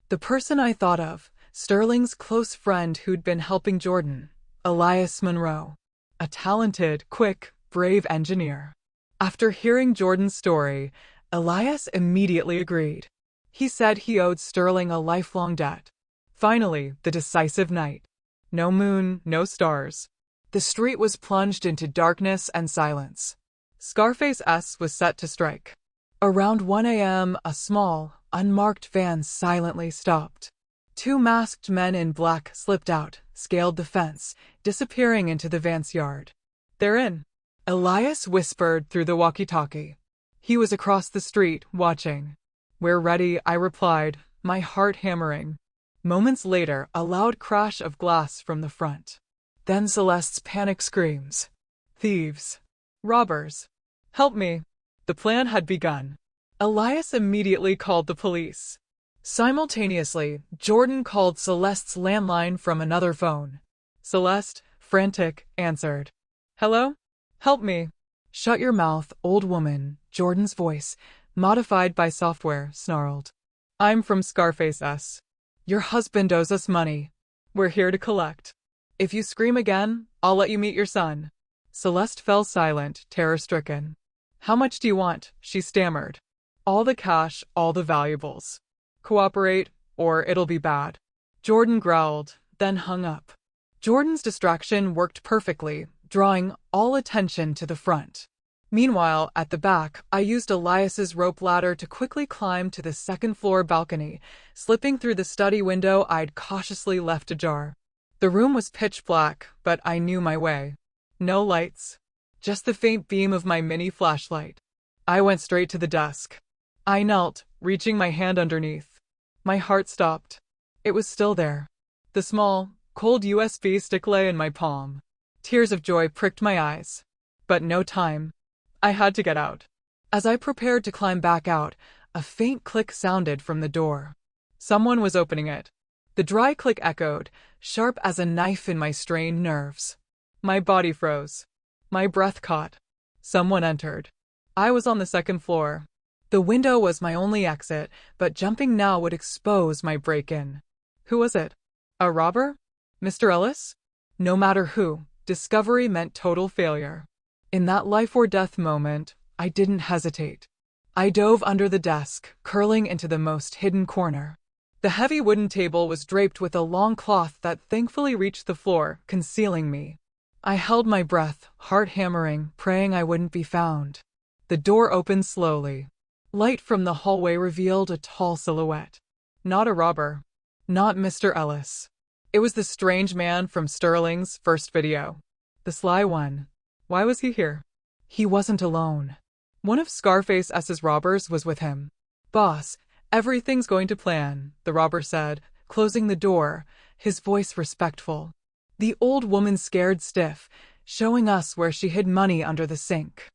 The person I thought of, Sterling's close friend who'd been helping Jordan, Elias Monroe. A talented, quick, brave engineer. After hearing Jordan's story, Elias immediately agreed. He said he owed Sterling a lifelong debt. Finally, the decisive night. No moon, no stars. The street was plunged into darkness and silence. Scarface S was set to strike. Around 1 a.m., a small, unmarked van silently stopped. Two masked men in black slipped out, scaled the fence, disappearing into the van's yard. They're in. Elias whispered through the walkie-talkie. He was across the street, watching. We're ready, I replied, my heart hammering. Moments later, a loud crash of glass from the front. Then Celeste's panic screams. Thieves. Robbers. Help me. The plan had begun. Elias immediately called the police. Simultaneously, Jordan called Celeste's landline from another phone. Celeste, frantic, answered. Hello? Help me. Shut your mouth, old woman, Jordan's voice, modified by software, snarled. I'm from Scarface S. Your husband owes us money. We're here to collect. If you scream again, I'll let you meet your son. Celeste fell silent, terror-stricken. How much do you want? She stammered. All the cash, all the valuables. Cooperate, or it'll be bad. Jordan growled, then hung up. Jordan's distraction worked perfectly, drawing all attention to the front. Meanwhile, at the back, I used Elias's rope ladder to quickly climb to the second-floor balcony, slipping through the study window I'd cautiously left ajar. The room was pitch black, but I knew my way. No lights. Just the faint beam of my mini flashlight. I went straight to the desk. I knelt, reaching my hand underneath. My heart stopped. It was still there. The small, cold USB stick lay in my palm. Tears of joy pricked my eyes. But no time. I had to get out. As I prepared to climb back out, a faint click sounded from the door. Someone was opening it. The dry click echoed, sharp as a knife in my strained nerves. My body froze. My breath caught. Someone entered. I was on the second floor. The window was my only exit, but jumping now would expose my break-in. Who was it? A robber? Mr. Ellis? No matter who, discovery meant total failure. In that life-or-death moment, I didn't hesitate. I dove under the desk, curling into the most hidden corner. The heavy wooden table was draped with a long cloth that thankfully reached the floor, concealing me. I held my breath, heart hammering, praying I wouldn't be found. The door opened slowly. Light from the hallway revealed a tall silhouette. Not a robber. Not Mr. Ellis. It was the strange man from Sterling's first video. The sly one. Why was he here? He wasn't alone. One of Scarface's robbers was with him. Boss, everything's going to plan, the robber said, closing the door, his voice respectful. The old woman scared stiff, showing us where she hid money under the sink.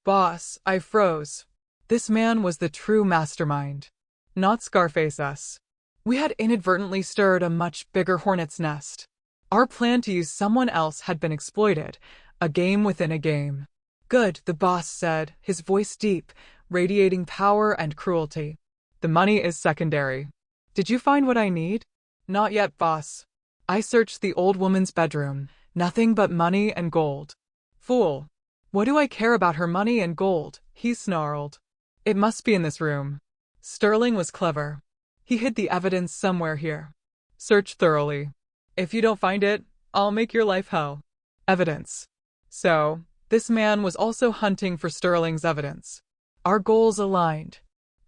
Boss, I froze. This man was the true mastermind. Not Scarface. We had inadvertently stirred a much bigger hornet's nest. Our plan to use someone else had been exploited, a game within a game. Good, the boss said, his voice deep, radiating power and cruelty. The money is secondary. Did you find what I need? Not yet, boss. I searched the old woman's bedroom. Nothing but money and gold. Fool. What do I care about her money and gold? He snarled. It must be in this room. Sterling was clever. He hid the evidence somewhere here. Search thoroughly. If you don't find it, I'll make your life hell. Evidence. So, this man was also hunting for Sterling's evidence. Our goals aligned.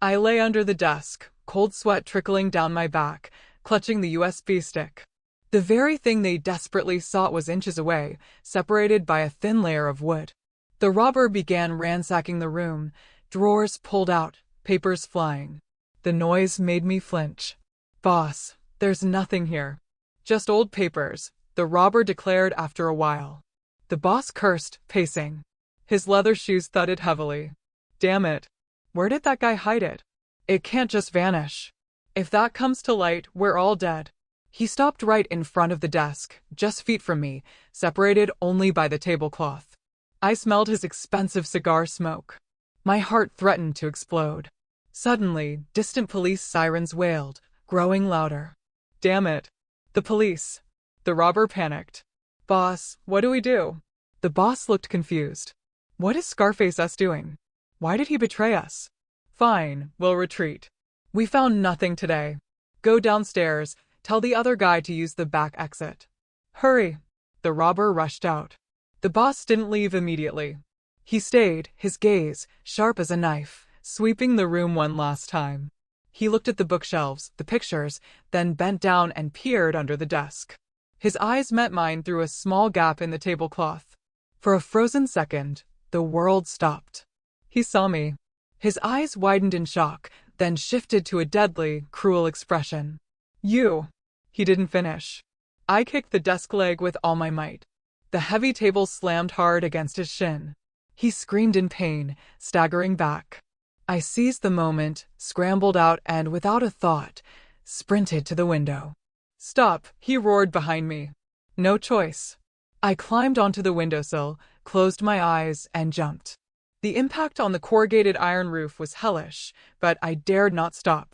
I lay under the desk, cold sweat trickling down my back, clutching the USB stick. The very thing they desperately sought was inches away, separated by a thin layer of wood. The robber began ransacking the room, drawers pulled out, papers flying. The noise made me flinch. Boss, there's nothing here. Just old papers, the robber declared after a while. The boss cursed, pacing. His leather shoes thudded heavily. Damn it. Where did that guy hide it? It can't just vanish. If that comes to light, we're all dead. He stopped right in front of the desk, just feet from me, separated only by the tablecloth. I smelled his expensive cigar smoke. My heart threatened to explode. Suddenly, distant police sirens wailed, growing louder. Damn it. The police. The robber panicked. Boss, what do we do? The boss looked confused. What is Scarface doing? Why did he betray us? Fine, we'll retreat. We found nothing today. Go downstairs, tell the other guy to use the back exit. Hurry. The robber rushed out. The boss didn't leave immediately. He stayed, his gaze, sharp as a knife, sweeping the room one last time. He looked at the bookshelves, the pictures, then bent down and peered under the desk. His eyes met mine through a small gap in the tablecloth. For a frozen second, the world stopped. He saw me. His eyes widened in shock, then shifted to a deadly, cruel expression. You. He didn't finish. I kicked the desk leg with all my might. The heavy table slammed hard against his shin. He screamed in pain, staggering back. I seized the moment, scrambled out and, without a thought, sprinted to the window. Stop, he roared behind me. No choice. I climbed onto the windowsill, closed my eyes, and jumped. The impact on the corrugated iron roof was hellish, but I dared not stop.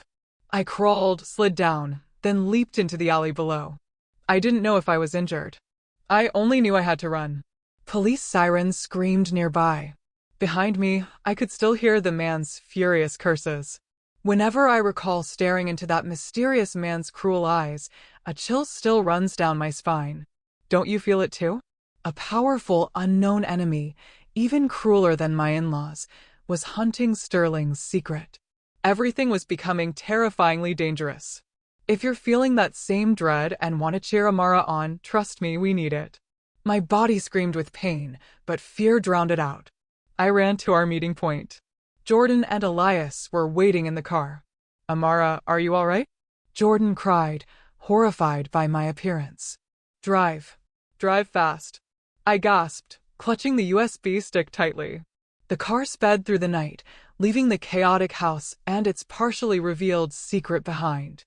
I crawled, slid down, then leaped into the alley below. I didn't know if I was injured. I only knew I had to run. Police sirens screamed nearby. Behind me, I could still hear the man's furious curses. Whenever I recall staring into that mysterious man's cruel eyes, a chill still runs down my spine. Don't you feel it too? A powerful, unknown enemy, even crueler than my in-laws, was hunting Sterling's secret. Everything was becoming terrifyingly dangerous. If you're feeling that same dread and want to cheer Amara on, trust me, we need it. My body screamed with pain, but fear drowned it out. I ran to our meeting point. Jordan and Elias were waiting in the car. Amara, are you all right? Jordan cried, horrified by my appearance. Drive. Drive fast. I gasped, clutching the USB stick tightly. The car sped through the night, leaving the chaotic house and its partially revealed secret behind.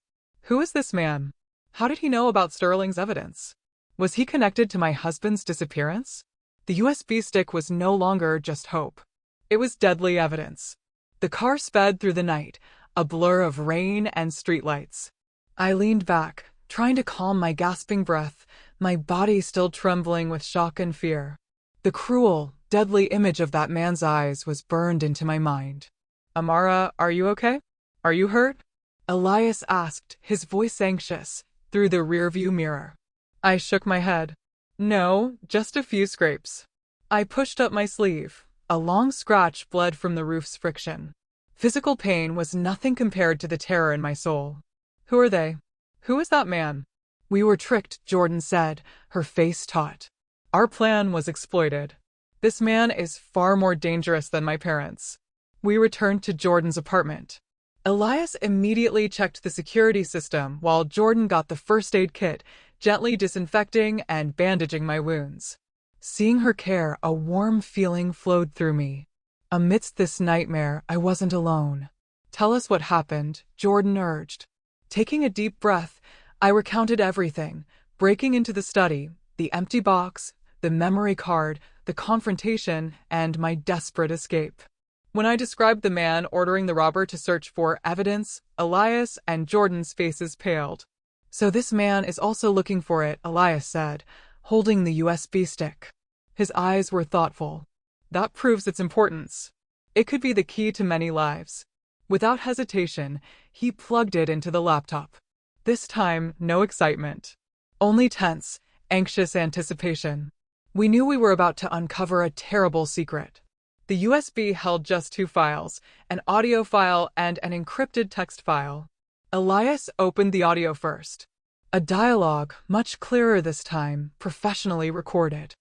Who is this man? How did he know about Sterling's evidence? Was he connected to my husband's disappearance? The USB stick was no longer just hope. It was deadly evidence. The car sped through the night, a blur of rain and streetlights. I leaned back, trying to calm my gasping breath, my body still trembling with shock and fear. The cruel, deadly image of that man's eyes was burned into my mind. Amara, are you okay? Are you hurt? Elias asked, his voice anxious, through the rearview mirror. I shook my head. No, just a few scrapes. I pushed up my sleeve. A long scratch bled from the roof's friction. Physical pain was nothing compared to the terror in my soul. Who are they? Who is that man? We were tricked, Jordan said, her face taut. Our plan was exploited. This man is far more dangerous than my parents. We returned to Jordan's apartment. Elias immediately checked the security system while Jordan got the first aid kit, gently disinfecting and bandaging my wounds. Seeing her care, a warm feeling flowed through me. Amidst this nightmare, I wasn't alone. Tell us what happened, Jordan urged. Taking a deep breath, I recounted everything, breaking into the study, the empty box, the memory card, the confrontation, and my desperate escape. When I described the man ordering the robber to search for evidence, Elias and Jordan's faces paled. So this man is also looking for it, Elias said, holding the USB stick. His eyes were thoughtful. That proves its importance. It could be the key to many lives. Without hesitation, he plugged it into the laptop. This time, no excitement. Only tense, anxious anticipation. We knew we were about to uncover a terrible secret. The USB held just 2 files, an audio file and an encrypted text file. Elias opened the audio first. A dialogue, much clearer this time, professionally recorded.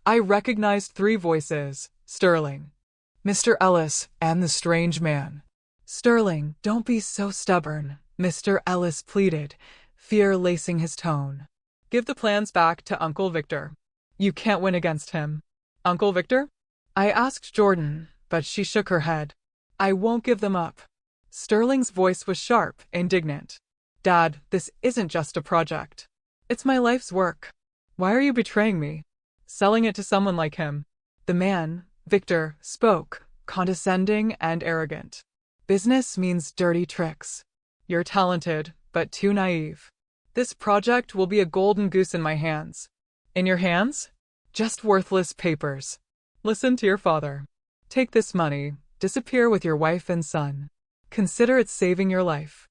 I recognized 3 voices, Sterling, Mr. Ellis, and the strange man. Sterling, don't be so stubborn, Mr. Ellis pleaded, fear lacing his tone. Give the plans back to Uncle Victor. You can't win against him. Uncle Victor? I asked Jordan, but she shook her head. I won't give them up. Sterling's voice was sharp, indignant. Dad, this isn't just a project. It's my life's work. Why are you betraying me? Selling it to someone like him? The man, Victor, spoke, condescending and arrogant. Business means dirty tricks. You're talented, but too naive. This project will be a golden goose in my hands. In your hands? Just worthless papers. Listen to your father. Take this money, disappear with your wife and son. Consider it saving your life.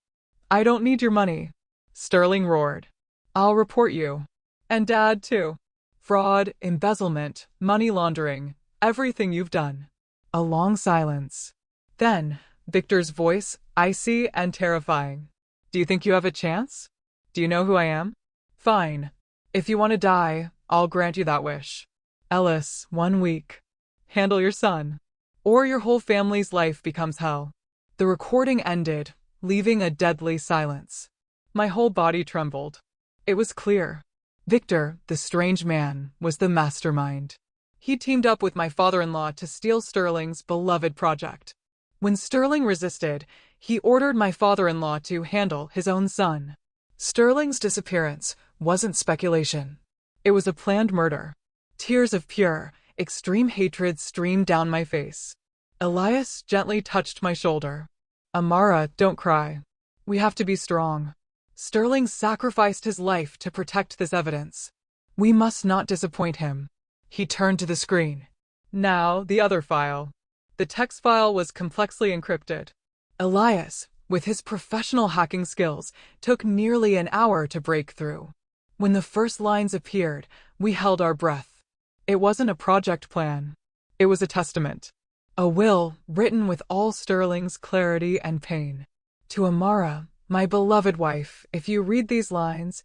I don't need your money, Sterling roared. I'll report you. And Dad, too. Fraud, embezzlement, money laundering, everything you've done. A long silence. Then, Victor's voice, icy and terrifying. Do you think you have a chance? Do you know who I am? Fine. If you want to die, I'll grant you that wish. Ellis, 1 week. Handle your son. Or your whole family's life becomes hell. The recording ended, leaving a deadly silence. My whole body trembled. It was clear. Victor, the strange man, was the mastermind. He teamed up with my father-in-law to steal Sterling's beloved project. When Sterling resisted, he ordered my father-in-law to handle his own son. Sterling's disappearance wasn't speculation. It was a planned murder. Tears of pure, extreme hatred streamed down my face. Elias gently touched my shoulder. Amara, don't cry. We have to be strong. Sterling sacrificed his life to protect this evidence. We must not disappoint him. He turned to the screen. Now, the other file. The text file was complexly encrypted. Elias, with his professional hacking skills, took nearly an hour to break through. When the first lines appeared, we held our breath. It wasn't a project plan. It was a testament. A will written with all Sterling's clarity and pain. To Amara, my beloved wife, if you read these lines,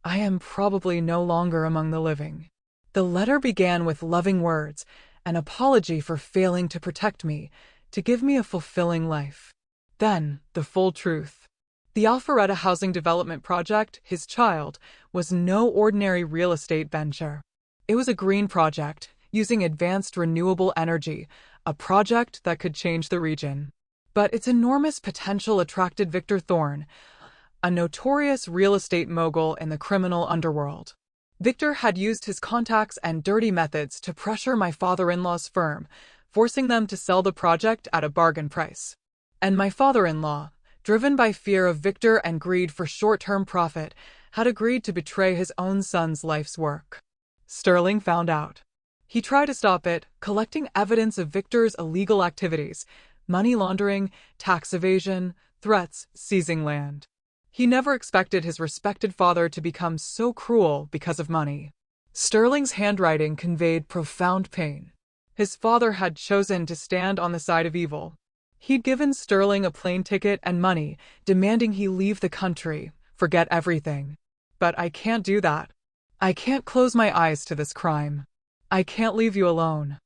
I am probably no longer among the living. The letter began with loving words, an apology for failing to protect me, to give me a fulfilling life. Then, the full truth. The Alpharetta Housing Development Project, his child, was no ordinary real estate venture. It was a green project, using advanced renewable energy, a project that could change the region. But its enormous potential attracted Victor Thorne, a notorious real estate mogul in the criminal underworld. Victor had used his contacts and dirty methods to pressure my father-in-law's firm, forcing them to sell the project at a bargain price. And my father-in-law, driven by fear of Victor and greed for short-term profit, had agreed to betray his own son's life's work. Sterling found out. He tried to stop it, collecting evidence of Victor's illegal activities, money laundering, tax evasion, threats, seizing land. He never expected his respected father to become so cruel because of money. Sterling's handwriting conveyed profound pain. His father had chosen to stand on the side of evil. He'd given Sterling a plane ticket and money, demanding he leave the country, forget everything. But I can't do that. I can't close my eyes to this crime. I can't leave you alone.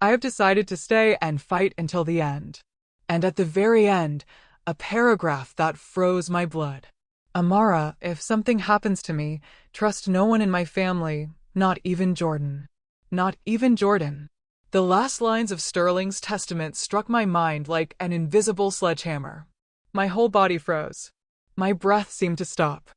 I have decided to stay and fight until the end. And at the very end, a paragraph that froze my blood. Amara, if something happens to me, trust no one in my family, not even Jordan. Not even Jordan. The last lines of Sterling's testament struck my mind like an invisible sledgehammer. My whole body froze. My breath seemed to stop.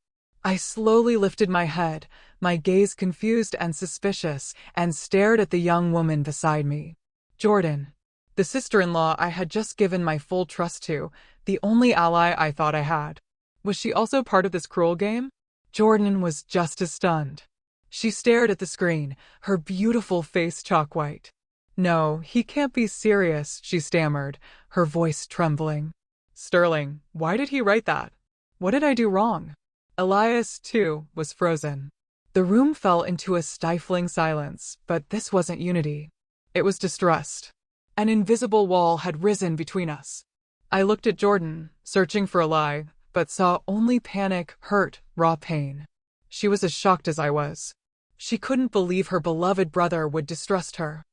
I slowly lifted my head, my gaze confused and suspicious, and stared at the young woman beside me. Jordan. The sister-in-law I had just given my full trust to, the only ally I thought I had. Was she also part of this cruel game? Jordan was just as stunned. She stared at the screen, her beautiful face chalk white. No, he can't be serious, she stammered, her voice trembling. Sterling, why did he write that? What did I do wrong? Elias, too, was frozen. The room fell into a stifling silence, but this wasn't unity. It was distrust. An invisible wall had risen between us. I looked at Jordan, searching for a lie, but saw only panic, hurt, raw pain. She was as shocked as I was. She couldn't believe her beloved brother would distrust her.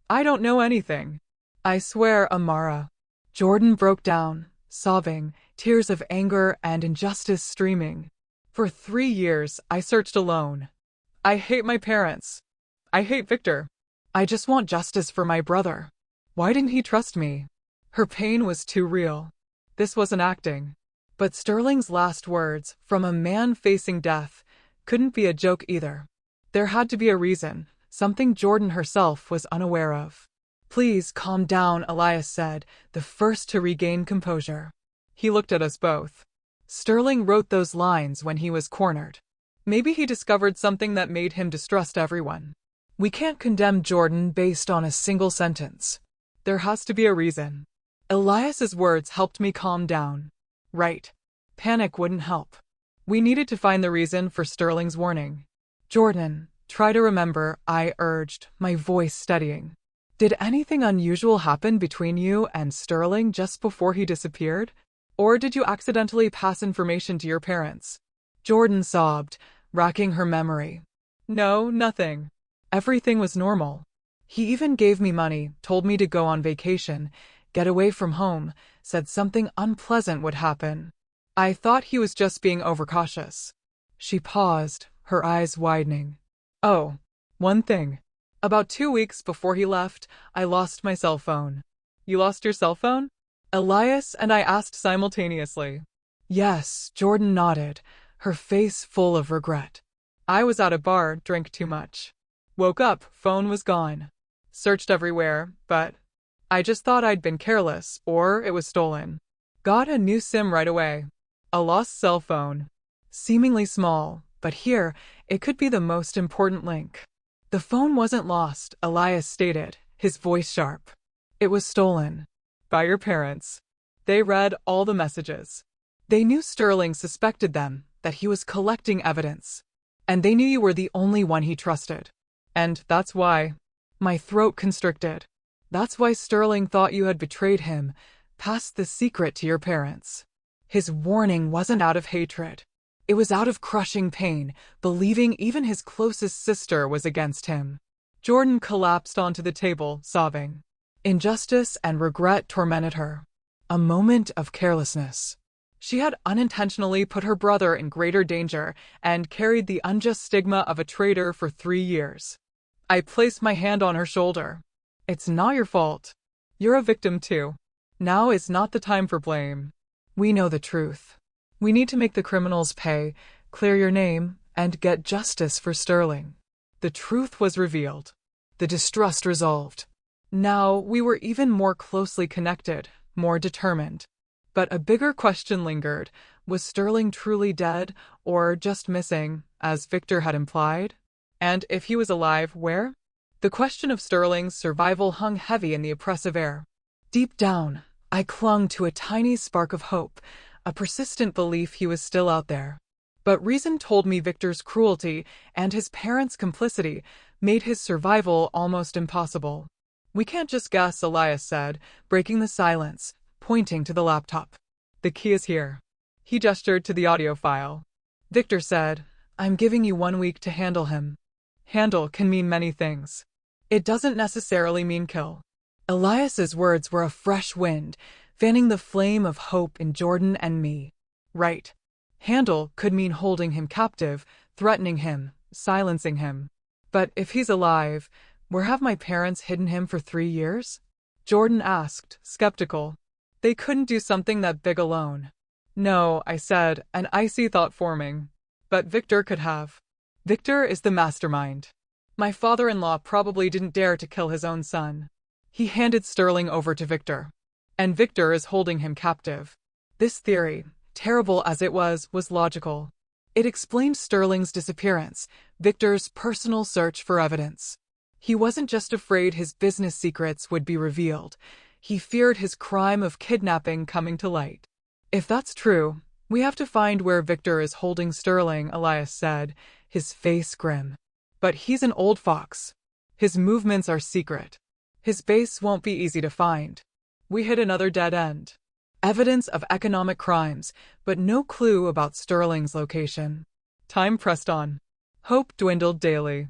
I don't know anything. I swear, Amara. Jordan broke down, sobbing, tears of anger and injustice streaming. For 3 years, I searched alone. I hate my parents. I hate Victor. I just want justice for my brother. Why didn't he trust me? Her pain was too real. This wasn't acting. But Sterling's last words, from a man facing death, couldn't be a joke either. There had to be a reason, something Jordan herself was unaware of. Please calm down, Elias said, the first to regain composure. He looked at us both. Sterling wrote those lines when he was cornered. Maybe he discovered something that made him distrust everyone. We can't condemn Jordan based on a single sentence. There has to be a reason. Elias's words helped me calm down. Right. Panic wouldn't help. We needed to find the reason for Sterling's warning. Jordan, try to remember, I urged, my voice steadying. Did anything unusual happen between you and Sterling just before he disappeared? Or did you accidentally pass information to your parents? Jordan sobbed, racking her memory. No, nothing. Everything was normal. He even gave me money, told me to go on vacation, get away from home, said something unpleasant would happen. I thought he was just being overcautious. She paused, her eyes widening. Oh, one thing. About 2 weeks before he left, I lost my cell phone. You lost your cell phone? Elias and I asked simultaneously. Yes, Jordan nodded, her face full of regret. I was at a bar, drank too much. Woke up, phone was gone. Searched everywhere, but I just thought I'd been careless, or it was stolen. Got a new SIM right away. A lost cell phone. Seemingly small, but here, it could be the most important link. The phone wasn't lost, Elias stated, his voice sharp. It was stolen. By your parents. They read all the messages. They knew Sterling suspected them, that he was collecting evidence. And they knew you were the only one he trusted. And that's why. My throat constricted. That's why Sterling thought you had betrayed him, passed the secret to your parents. His warning wasn't out of hatred. It was out of crushing pain, believing even his closest sister was against him. Jordan collapsed onto the table, sobbing. Injustice and regret tormented her. A moment of carelessness. She had unintentionally put her brother in greater danger and carried the unjust stigma of a traitor for 3 years. I placed my hand on her shoulder. It's not your fault. You're a victim too. Now is not the time for blame. We know the truth. We need to make the criminals pay, clear your name, and get justice for Sterling. The truth was revealed. The distrust resolved. Now we were even more closely connected, more determined. But a bigger question lingered. Was Sterling truly dead, or just missing, as Victor had implied? And if he was alive, where? The question of Sterling's survival hung heavy in the oppressive air. Deep down, I clung to a tiny spark of hope, a persistent belief he was still out there. But reason told me Victor's cruelty and his parents' complicity made his survival almost impossible. We can't just guess, Elias said, breaking the silence, pointing to the laptop. The key is here. He gestured to the audio file. Victor said, I'm giving you 1 week to handle him. Handle can mean many things. It doesn't necessarily mean kill. Elias's words were a fresh wind, fanning the flame of hope in Jordan and me. Right. Handle could mean holding him captive, threatening him, silencing him. But if he's alive, where have my parents hidden him for 3 years? Jordan asked, skeptical. They couldn't do something that big alone. No, I said, an icy thought forming. But Victor could have. Victor is the mastermind. My father-in-law probably didn't dare to kill his own son. He handed Sterling over to Victor. And Victor is holding him captive. This theory, terrible as it was logical. It explained Sterling's disappearance, Victor's personal search for evidence. He wasn't just afraid his business secrets would be revealed. He feared his crime of kidnapping coming to light. If that's true, we have to find where Victor is holding Sterling, Elias said, his face grim. But he's an old fox. His movements are secret. His base won't be easy to find. We hit another dead end. Evidence of economic crimes, but no clue about Sterling's location. Time pressed on. Hope dwindled daily.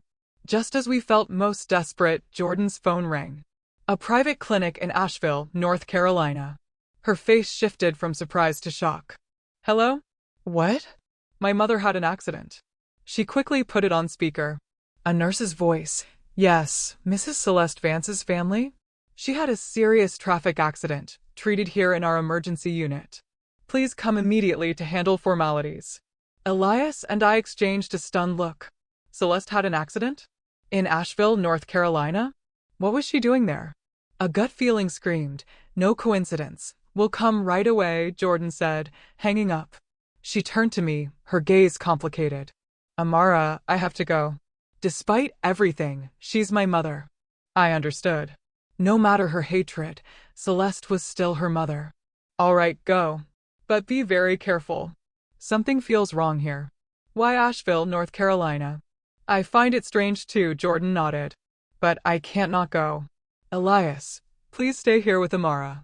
Just as we felt most desperate, Jordan's phone rang. A private clinic in Asheville, North Carolina. Her face shifted from surprise to shock. Hello? What? My mother had an accident. She quickly put it on speaker. A nurse's voice. Yes, Mrs. Celeste Vance's family? She had a serious traffic accident, treated here in our emergency unit. Please come immediately to handle formalities. Elias and I exchanged a stunned look. Celeste had an accident? In Asheville, North Carolina? What was she doing there? A gut feeling screamed, no coincidence. We'll come right away, Jordan said, hanging up. She turned to me, her gaze complicated. Amara, I have to go. Despite everything, she's my mother. I understood. No matter her hatred, Celeste was still her mother. All right, go. But be very careful. Something feels wrong here. Why Asheville, North Carolina? I find it strange too, Jordan nodded. But I can't not go. Elias, please stay here with Amara.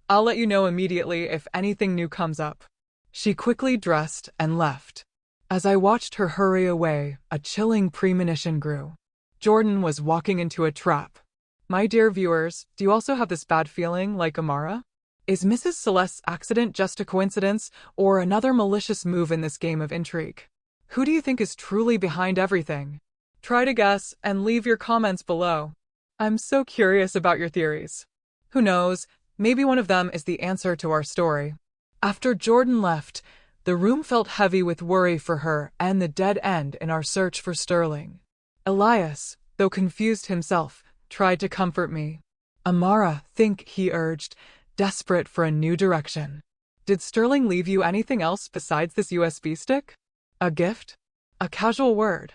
I'll let you know immediately if anything new comes up. She quickly dressed and left. As I watched her hurry away, a chilling premonition grew. Jordan was walking into a trap. My dear viewers, do you also have this bad feeling like Amara? Is Mrs. Celeste's accident just a coincidence, or another malicious move in this game of intrigue? Who do you think is truly behind everything? Try to guess and leave your comments below. I'm so curious about your theories. Who knows, maybe one of them is the answer to our story. After Jordan left, the room felt heavy with worry for her and the dead end in our search for Sterling. Elias, though confused himself, tried to comfort me. Amara, think, he urged, desperate for a new direction. Did Sterling leave you anything else besides this USB stick? A gift? A casual word?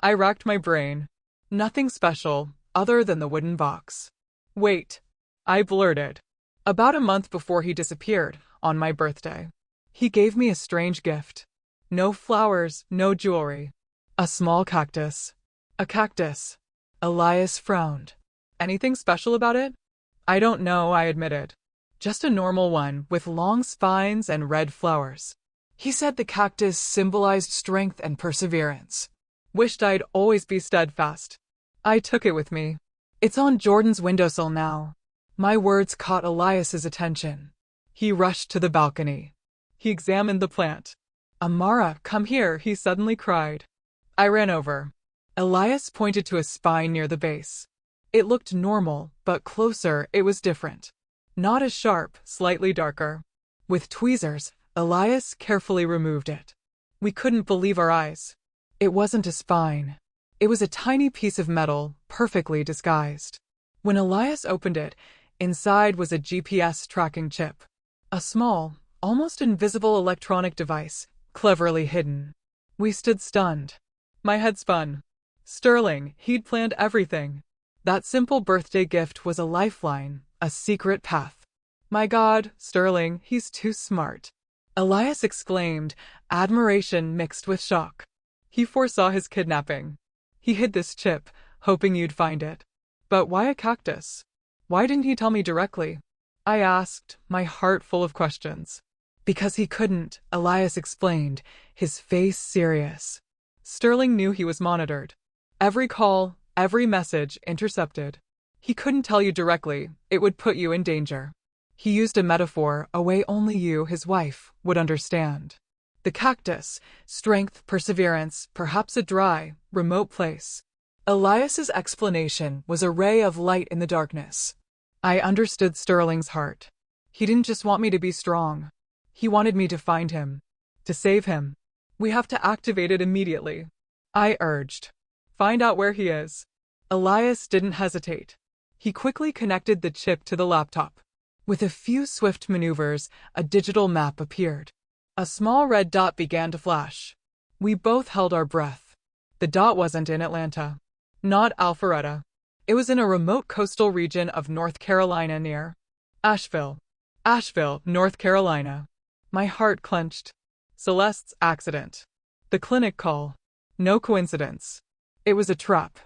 I racked my brain. Nothing special, other than the wooden box. Wait, I blurted. About a month before he disappeared, on my birthday, he gave me a strange gift. No flowers, no jewelry. A small cactus. A cactus. Elias frowned. Anything special about it? I don't know, I admitted. Just a normal one, with long spines and red flowers. He said the cactus symbolized strength and perseverance. Wished I'd always be steadfast. I took it with me. It's on Jordan's windowsill now. My words caught Elias's attention. He rushed to the balcony. He examined the plant. Amara, come here, he suddenly cried. I ran over. Elias pointed to a spine near the base. It looked normal, but closer it was different. Not as sharp, slightly darker. With tweezers, Elias carefully removed it. We couldn't believe our eyes. It wasn't a spine. It was a tiny piece of metal, perfectly disguised. When Elias opened it, inside was a GPS tracking chip. A small, almost invisible electronic device, cleverly hidden. We stood stunned. My head spun. Sterling, he'd planned everything. That simple birthday gift was a lifeline, a secret path. My God, Sterling, he's too smart. Elias exclaimed, admiration mixed with shock. He foresaw his kidnapping. He hid this chip, hoping you'd find it. But why a cactus? Why didn't he tell me directly? I asked, my heart full of questions. Because he couldn't, Elias explained, his face serious. Sterling knew he was monitored. Every call, every message intercepted. He couldn't tell you directly, it would put you in danger. He used a metaphor, a way only you, his wife, would understand. The cactus, strength, perseverance, perhaps a dry, remote place. Elias's explanation was a ray of light in the darkness. I understood Sterling's heart. He didn't just want me to be strong. He wanted me to find him. To save him. We have to activate it immediately. I urged. Find out where he is. Elias didn't hesitate. He quickly connected the chip to the laptop. With a few swift maneuvers, a digital map appeared. A small red dot began to flash. We both held our breath. The dot wasn't in Atlanta. Not Alpharetta. It was in a remote coastal region of North Carolina near Asheville. Asheville, North Carolina. My heart clenched. Celeste's accident. The clinic call. No coincidence. It was a trap.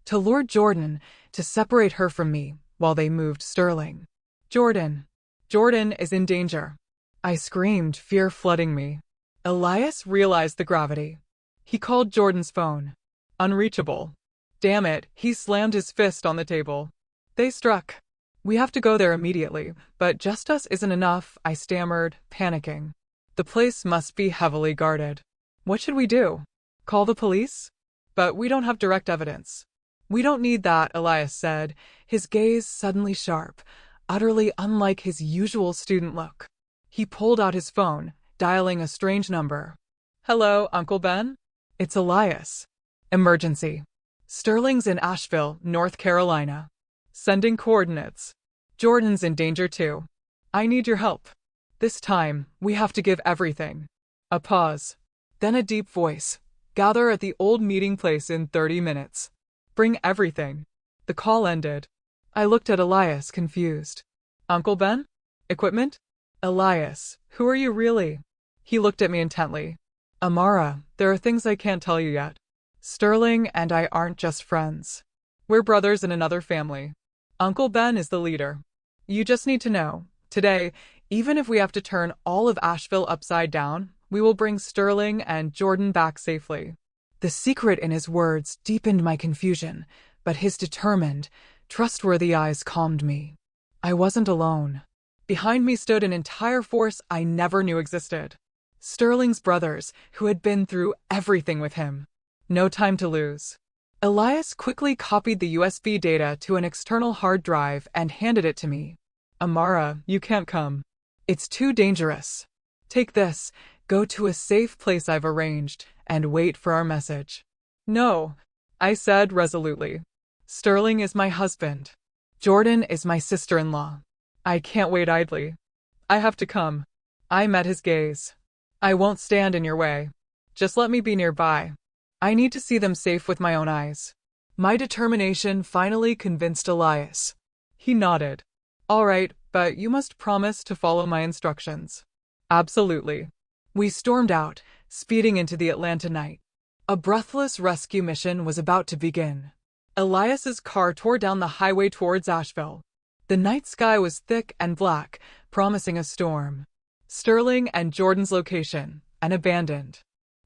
To lure Jordan, to separate her from me, while they moved Sterling. Jordan. Jordan is in danger. I screamed, fear flooding me. Elias realized the gravity. He called Jordan's phone. Unreachable. Damn it, he slammed his fist on the table. They struck. We have to go there immediately, but just us isn't enough, I stammered, panicking. The place must be heavily guarded. What should we do? Call the police? But we don't have direct evidence. We don't need that, Elias said, his gaze suddenly sharp, utterly unlike his usual student look. He pulled out his phone, dialing a strange number. Hello, Uncle Ben? It's Elias. Emergency. Sterling's in Asheville, North Carolina. Sending coordinates. Jordan's in danger too. I need your help. This time, we have to give everything. A pause. Then a deep voice. Gather at the old meeting place in 30 minutes. Bring everything. The call ended. I looked at Elias, confused. Uncle Ben? Equipment? Elias, who are you really? He looked at me intently. Amara, there are things I can't tell you yet. Sterling and I aren't just friends. We're brothers in another family. Uncle Ben is the leader. You just need to know, today, even if we have to turn all of Asheville upside down, we will bring Sterling and Jordan back safely. The secret in his words deepened my confusion, but his determined, trustworthy eyes calmed me. I wasn't alone. Behind me stood an entire force I never knew existed. Sterling's brothers, who had been through everything with him. No time to lose. Elias quickly copied the USB data to an external hard drive and handed it to me. Amara, you can't come. It's too dangerous. Take this, go to a safe place I've arranged, and wait for our message. No, I said resolutely. Sterling is my husband. Jordan is my sister-in-law. I can't wait idly. I have to come. I met his gaze. I won't stand in your way. Just let me be nearby. I need to see them safe with my own eyes. My determination finally convinced Elias. He nodded. All right, but you must promise to follow my instructions. Absolutely. We stormed out, speeding into the Atlanta night. A breathless rescue mission was about to begin. Elias's car tore down the highway towards Asheville. The night sky was thick and black, promising a storm. Sterling and Jordan's location, an abandoned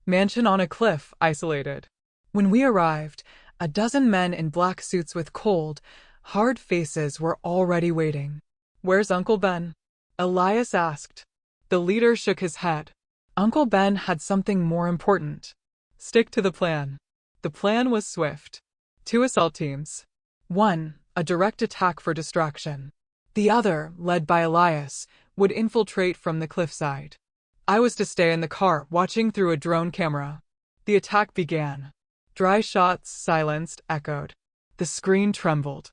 mansion on a cliff, isolated. When we arrived, a dozen men in black suits with cold, hard faces were already waiting. Where's Uncle Ben? Elias asked. The leader shook his head. Uncle Ben had something more important. Stick to the plan. The plan was swift. 2 assault teams. One, a direct attack for distraction. The other, led by Elias, would infiltrate from the cliffside. I was to stay in the car, watching through a drone camera. The attack began. Dry shots, silenced, echoed. The screen trembled.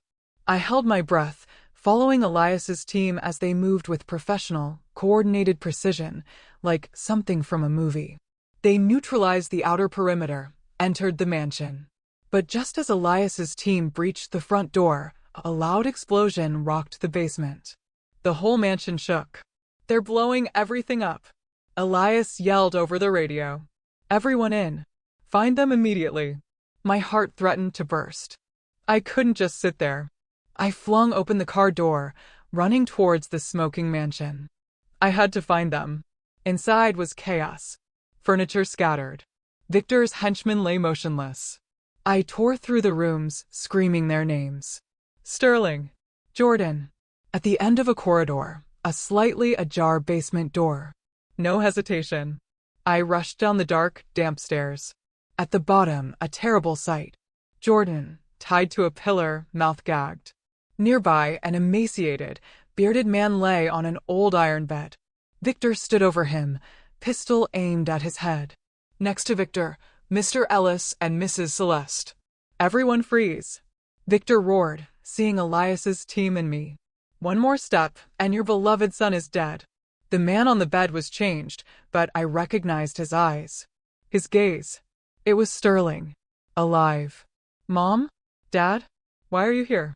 I held my breath, following Elias's team as they moved with professional, coordinated precision, like something from a movie. They neutralized the outer perimeter, entered the mansion. But just as Elias's team breached the front door, a loud explosion rocked the basement. The whole mansion shook. "They're blowing everything up," Elias yelled over the radio. "Everyone in. Find them immediately." My heart threatened to burst. I couldn't just sit there. I flung open the car door, running towards the smoking mansion. I had to find them. Inside was chaos. Furniture scattered. Victor's henchmen lay motionless. I tore through the rooms, screaming their names. Sterling. Jordan. At the end of a corridor, a slightly ajar basement door. No hesitation. I rushed down the dark, damp stairs. At the bottom, a terrible sight. Jordan, tied to a pillar, mouth gagged. Nearby, an emaciated, bearded man lay on an old iron bed. Victor stood over him, pistol aimed at his head. Next to Victor, Mr. Ellis and Mrs. Celeste. "Everyone freeze," Victor roared, seeing Elias's team and me. "One more step, and your beloved son is dead." The man on the bed was changed, but I recognized his eyes. His gaze. It was Sterling. Alive. "Mom? Dad? Why are you here?"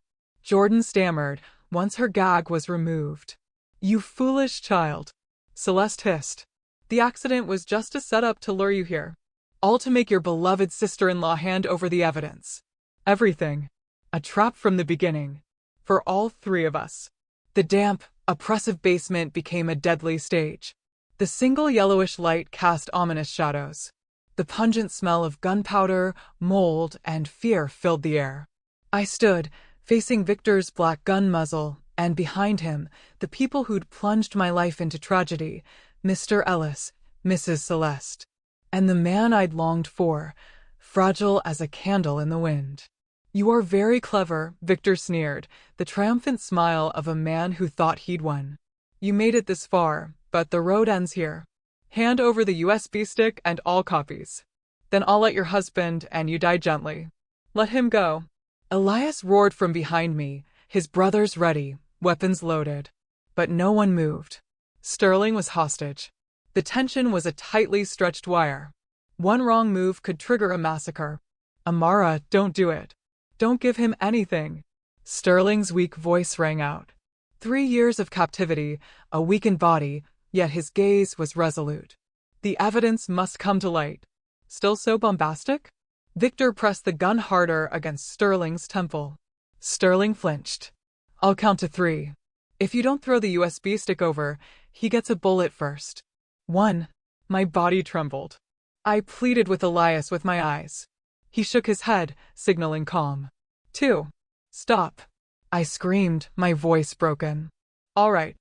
Jordan stammered, once her gag was removed. "You foolish child," Celeste hissed. "The accident was just a setup to lure you here. All to make your beloved sister-in-law hand over the evidence. Everything. A trap from the beginning. For all three of us." The damp, oppressive basement became a deadly stage. The single yellowish light cast ominous shadows. The pungent smell of gunpowder, mold, and fear filled the air. I stood, facing Victor's black gun muzzle, and behind him, the people who'd plunged my life into tragedy, Mr. Ellis, Mrs. Celeste, and the man I'd longed for, fragile as a candle in the wind. "You are very clever," Victor sneered, the triumphant smile of a man who thought he'd won. "You made it this far, but the road ends here. Hand over the USB stick and all copies. Then I'll let your husband and you die gently. Let him go." Elias roared from behind me, his brothers ready, weapons loaded. But no one moved. Sterling was hostage. The tension was a tightly stretched wire. One wrong move could trigger a massacre. "Amara, don't do it. Don't give him anything." Sterling's weak voice rang out. 3 years of captivity, a weakened body, yet his gaze was resolute. "The evidence must come to light." "Still so bombastic?" Victor pressed the gun harder against Sterling's temple. Sterling flinched. "I'll count to 3. If you don't throw the USB stick over, he gets a bullet first." 1. My body trembled. I pleaded with Elias with my eyes. He shook his head, signaling calm. 2. "Stop." I screamed, my voice broken. "All right.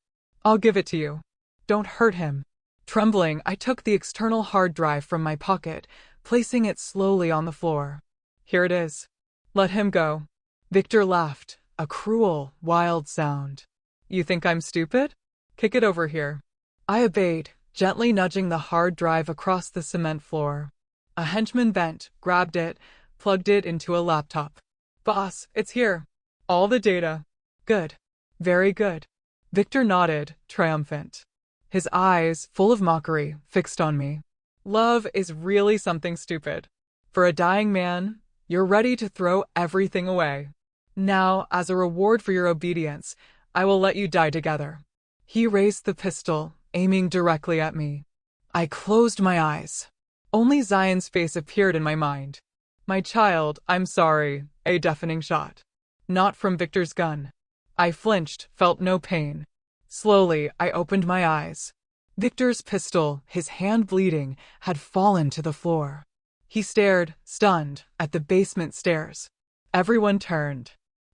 I'll give it to you. Don't hurt him." Trembling, I took the external hard drive from my pocket, placing it slowly on the floor. "Here it is. Let him go." Victor laughed, a cruel, wild sound. "You think I'm stupid? Kick it over here." I obeyed, gently nudging the hard drive across the cement floor. A henchman bent, grabbed it, plugged it into a laptop. "Boss, it's here. All the data." "Good. Very good." Victor nodded, triumphant. His eyes, full of mockery, fixed on me. "Love is really something stupid. For a dying man, you're ready to throw everything away. Now, as a reward for your obedience, I will let you die together." He raised the pistol, aiming directly at me. I closed my eyes. Only Zion's face appeared in my mind. "My child, I'm sorry," a deafening shot. Not from Victor's gun. I flinched, felt no pain. Slowly, I opened my eyes. Victor's pistol, his hand bleeding, had fallen to the floor. He stared, stunned, at the basement stairs. Everyone turned.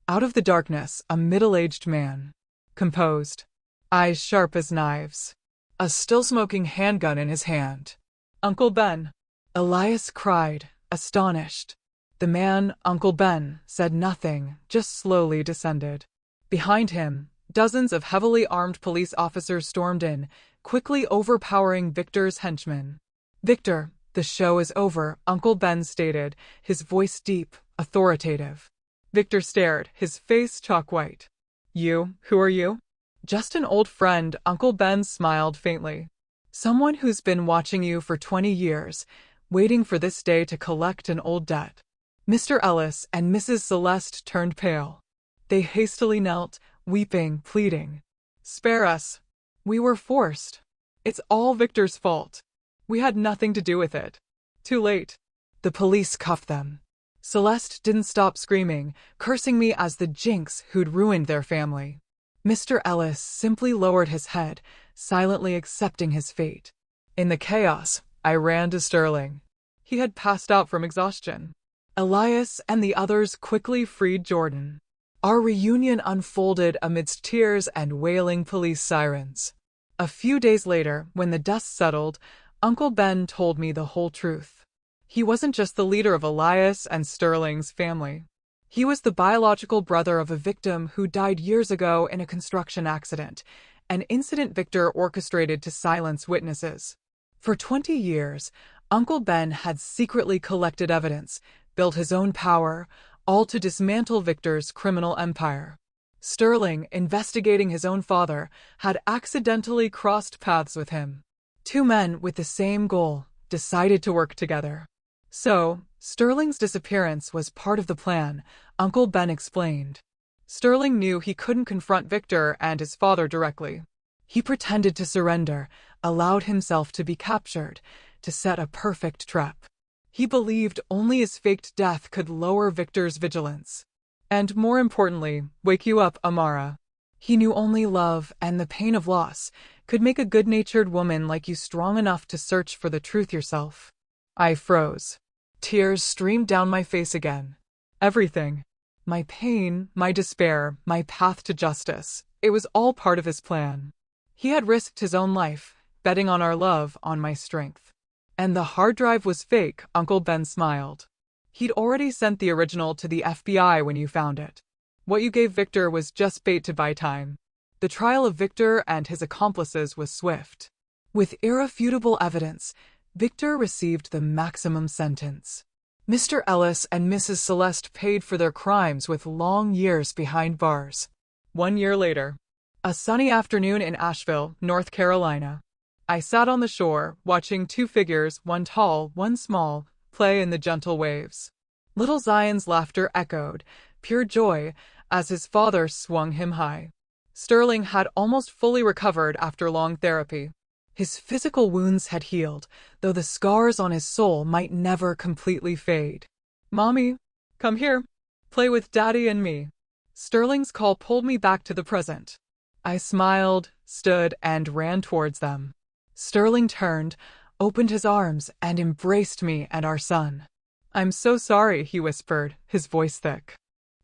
Out of the darkness, a middle-aged man. Composed. Eyes sharp as knives. A still-smoking handgun in his hand. "Uncle Ben!" Elias cried, astonished. The man, Uncle Ben, said nothing, just slowly descended. Behind him, dozens of heavily armed police officers stormed in, quickly overpowering Victor's henchmen. "Victor, the show is over," Uncle Ben stated, his voice deep, authoritative. Victor stared, his face chalk white. You? Who are you? Just an old friend, Uncle Ben smiled faintly. Someone who's been watching you for 20 years, waiting for this day to collect an old debt. Mr. Ellis and Mrs. Celeste turned pale. They hastily knelt, weeping, pleading. Spare us. We were forced. It's all Victor's fault. We had nothing to do with it. Too late. The police cuffed them. Celeste didn't stop screaming, cursing me as the jinx who'd ruined their family. Mr. Ellis simply lowered his head, silently accepting his fate. In the chaos, I ran to Sterling. He had passed out from exhaustion. Elias and the others quickly freed Jordan. Our reunion unfolded amidst tears and wailing police sirens. A few days later, when the dust settled, Uncle Ben told me the whole truth. He wasn't just the leader of Elias and Sterling's family. He was the biological brother of a victim who died years ago in a construction accident, an incident Victor orchestrated to silence witnesses. For 20 years, Uncle Ben had secretly collected evidence, built his own power, all to dismantle Victor's criminal empire. Sterling, investigating his own father, had accidentally crossed paths with him. Two men with the same goal decided to work together. So, Sterling's disappearance was part of the plan, Uncle Ben explained. Sterling knew he couldn't confront Victor and his father directly. He pretended to surrender, allowed himself to be captured, to set a perfect trap. He believed only his faked death could lower Victor's vigilance. And more importantly, wake you up, Amara. He knew only love and the pain of loss could make a good-natured woman like you strong enough to search for the truth yourself. I froze. Tears streamed down my face again. Everything. My pain, my despair, my path to justice. It was all part of his plan. He had risked his own life, betting on our love, on my strength. And the hard drive was fake, Uncle Ben smiled. He'd already sent the original to the FBI when you found it. What you gave Victor was just bait to buy time. The trial of Victor and his accomplices was swift. With irrefutable evidence, Victor received the maximum sentence. Mr. Ellis and Mrs. Celeste paid for their crimes with long years behind bars. 1 year later, a sunny afternoon in Asheville, North Carolina. I sat on the shore, watching two figures, one tall, one small, play in the gentle waves. Little Zion's laughter echoed, pure joy, as his father swung him high. Sterling had almost fully recovered after long therapy. His physical wounds had healed, though the scars on his soul might never completely fade. Mommy, come here. Play with Daddy and me. Sterling's call pulled me back to the present. I smiled, stood, and ran towards them. Sterling turned, opened his arms, and embraced me and our son. I'm so sorry, he whispered, his voice thick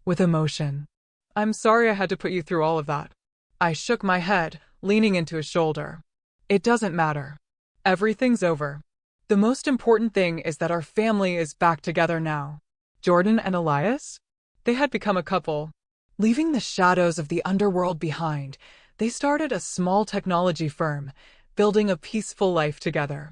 with emotion. I'm sorry I had to put you through all of that. I shook my head, leaning into his shoulder. It doesn't matter. Everything's over. The most important thing is that our family is back together now. Jordan and Elias? They had become a couple. Leaving the shadows of the underworld behind, they started a small technology firm, building a peaceful life together.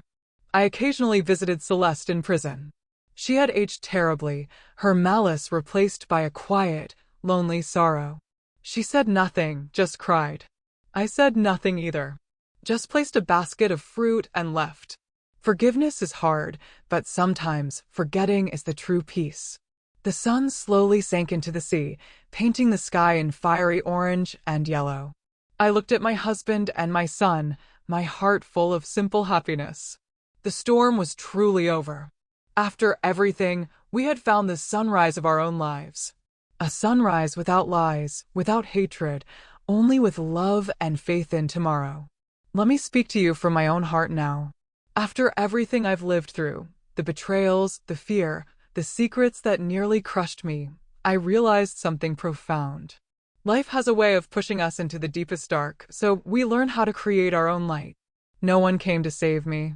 I occasionally visited Celeste in prison. She had aged terribly, her malice replaced by a quiet, lonely sorrow. She said nothing, just cried. I said nothing either. Just placed a basket of fruit and left. Forgiveness is hard, but sometimes forgetting is the true peace. The sun slowly sank into the sea, painting the sky in fiery orange and yellow. I looked at my husband and my son, my heart full of simple happiness. The storm was truly over. After everything, we had found the sunrise of our own lives. A sunrise without lies, without hatred, only with love and faith in tomorrow. Let me speak to you from my own heart now. After everything I've lived through, the betrayals, the fear, the secrets that nearly crushed me, I realized something profound. Life has a way of pushing us into the deepest dark, so we learn how to create our own light. No one came to save me.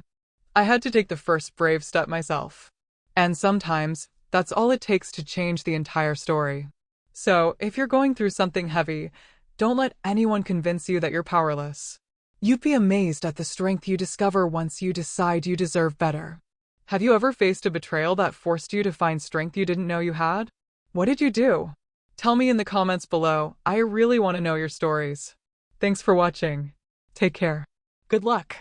I had to take the first brave step myself. And sometimes, that's all it takes to change the entire story. So, if you're going through something heavy, don't let anyone convince you that you're powerless. You'd be amazed at the strength you discover once you decide you deserve better. Have you ever faced a betrayal that forced you to find strength you didn't know you had? What did you do? Tell me in the comments below. I really want to know your stories. Thanks for watching. Take care. Good luck.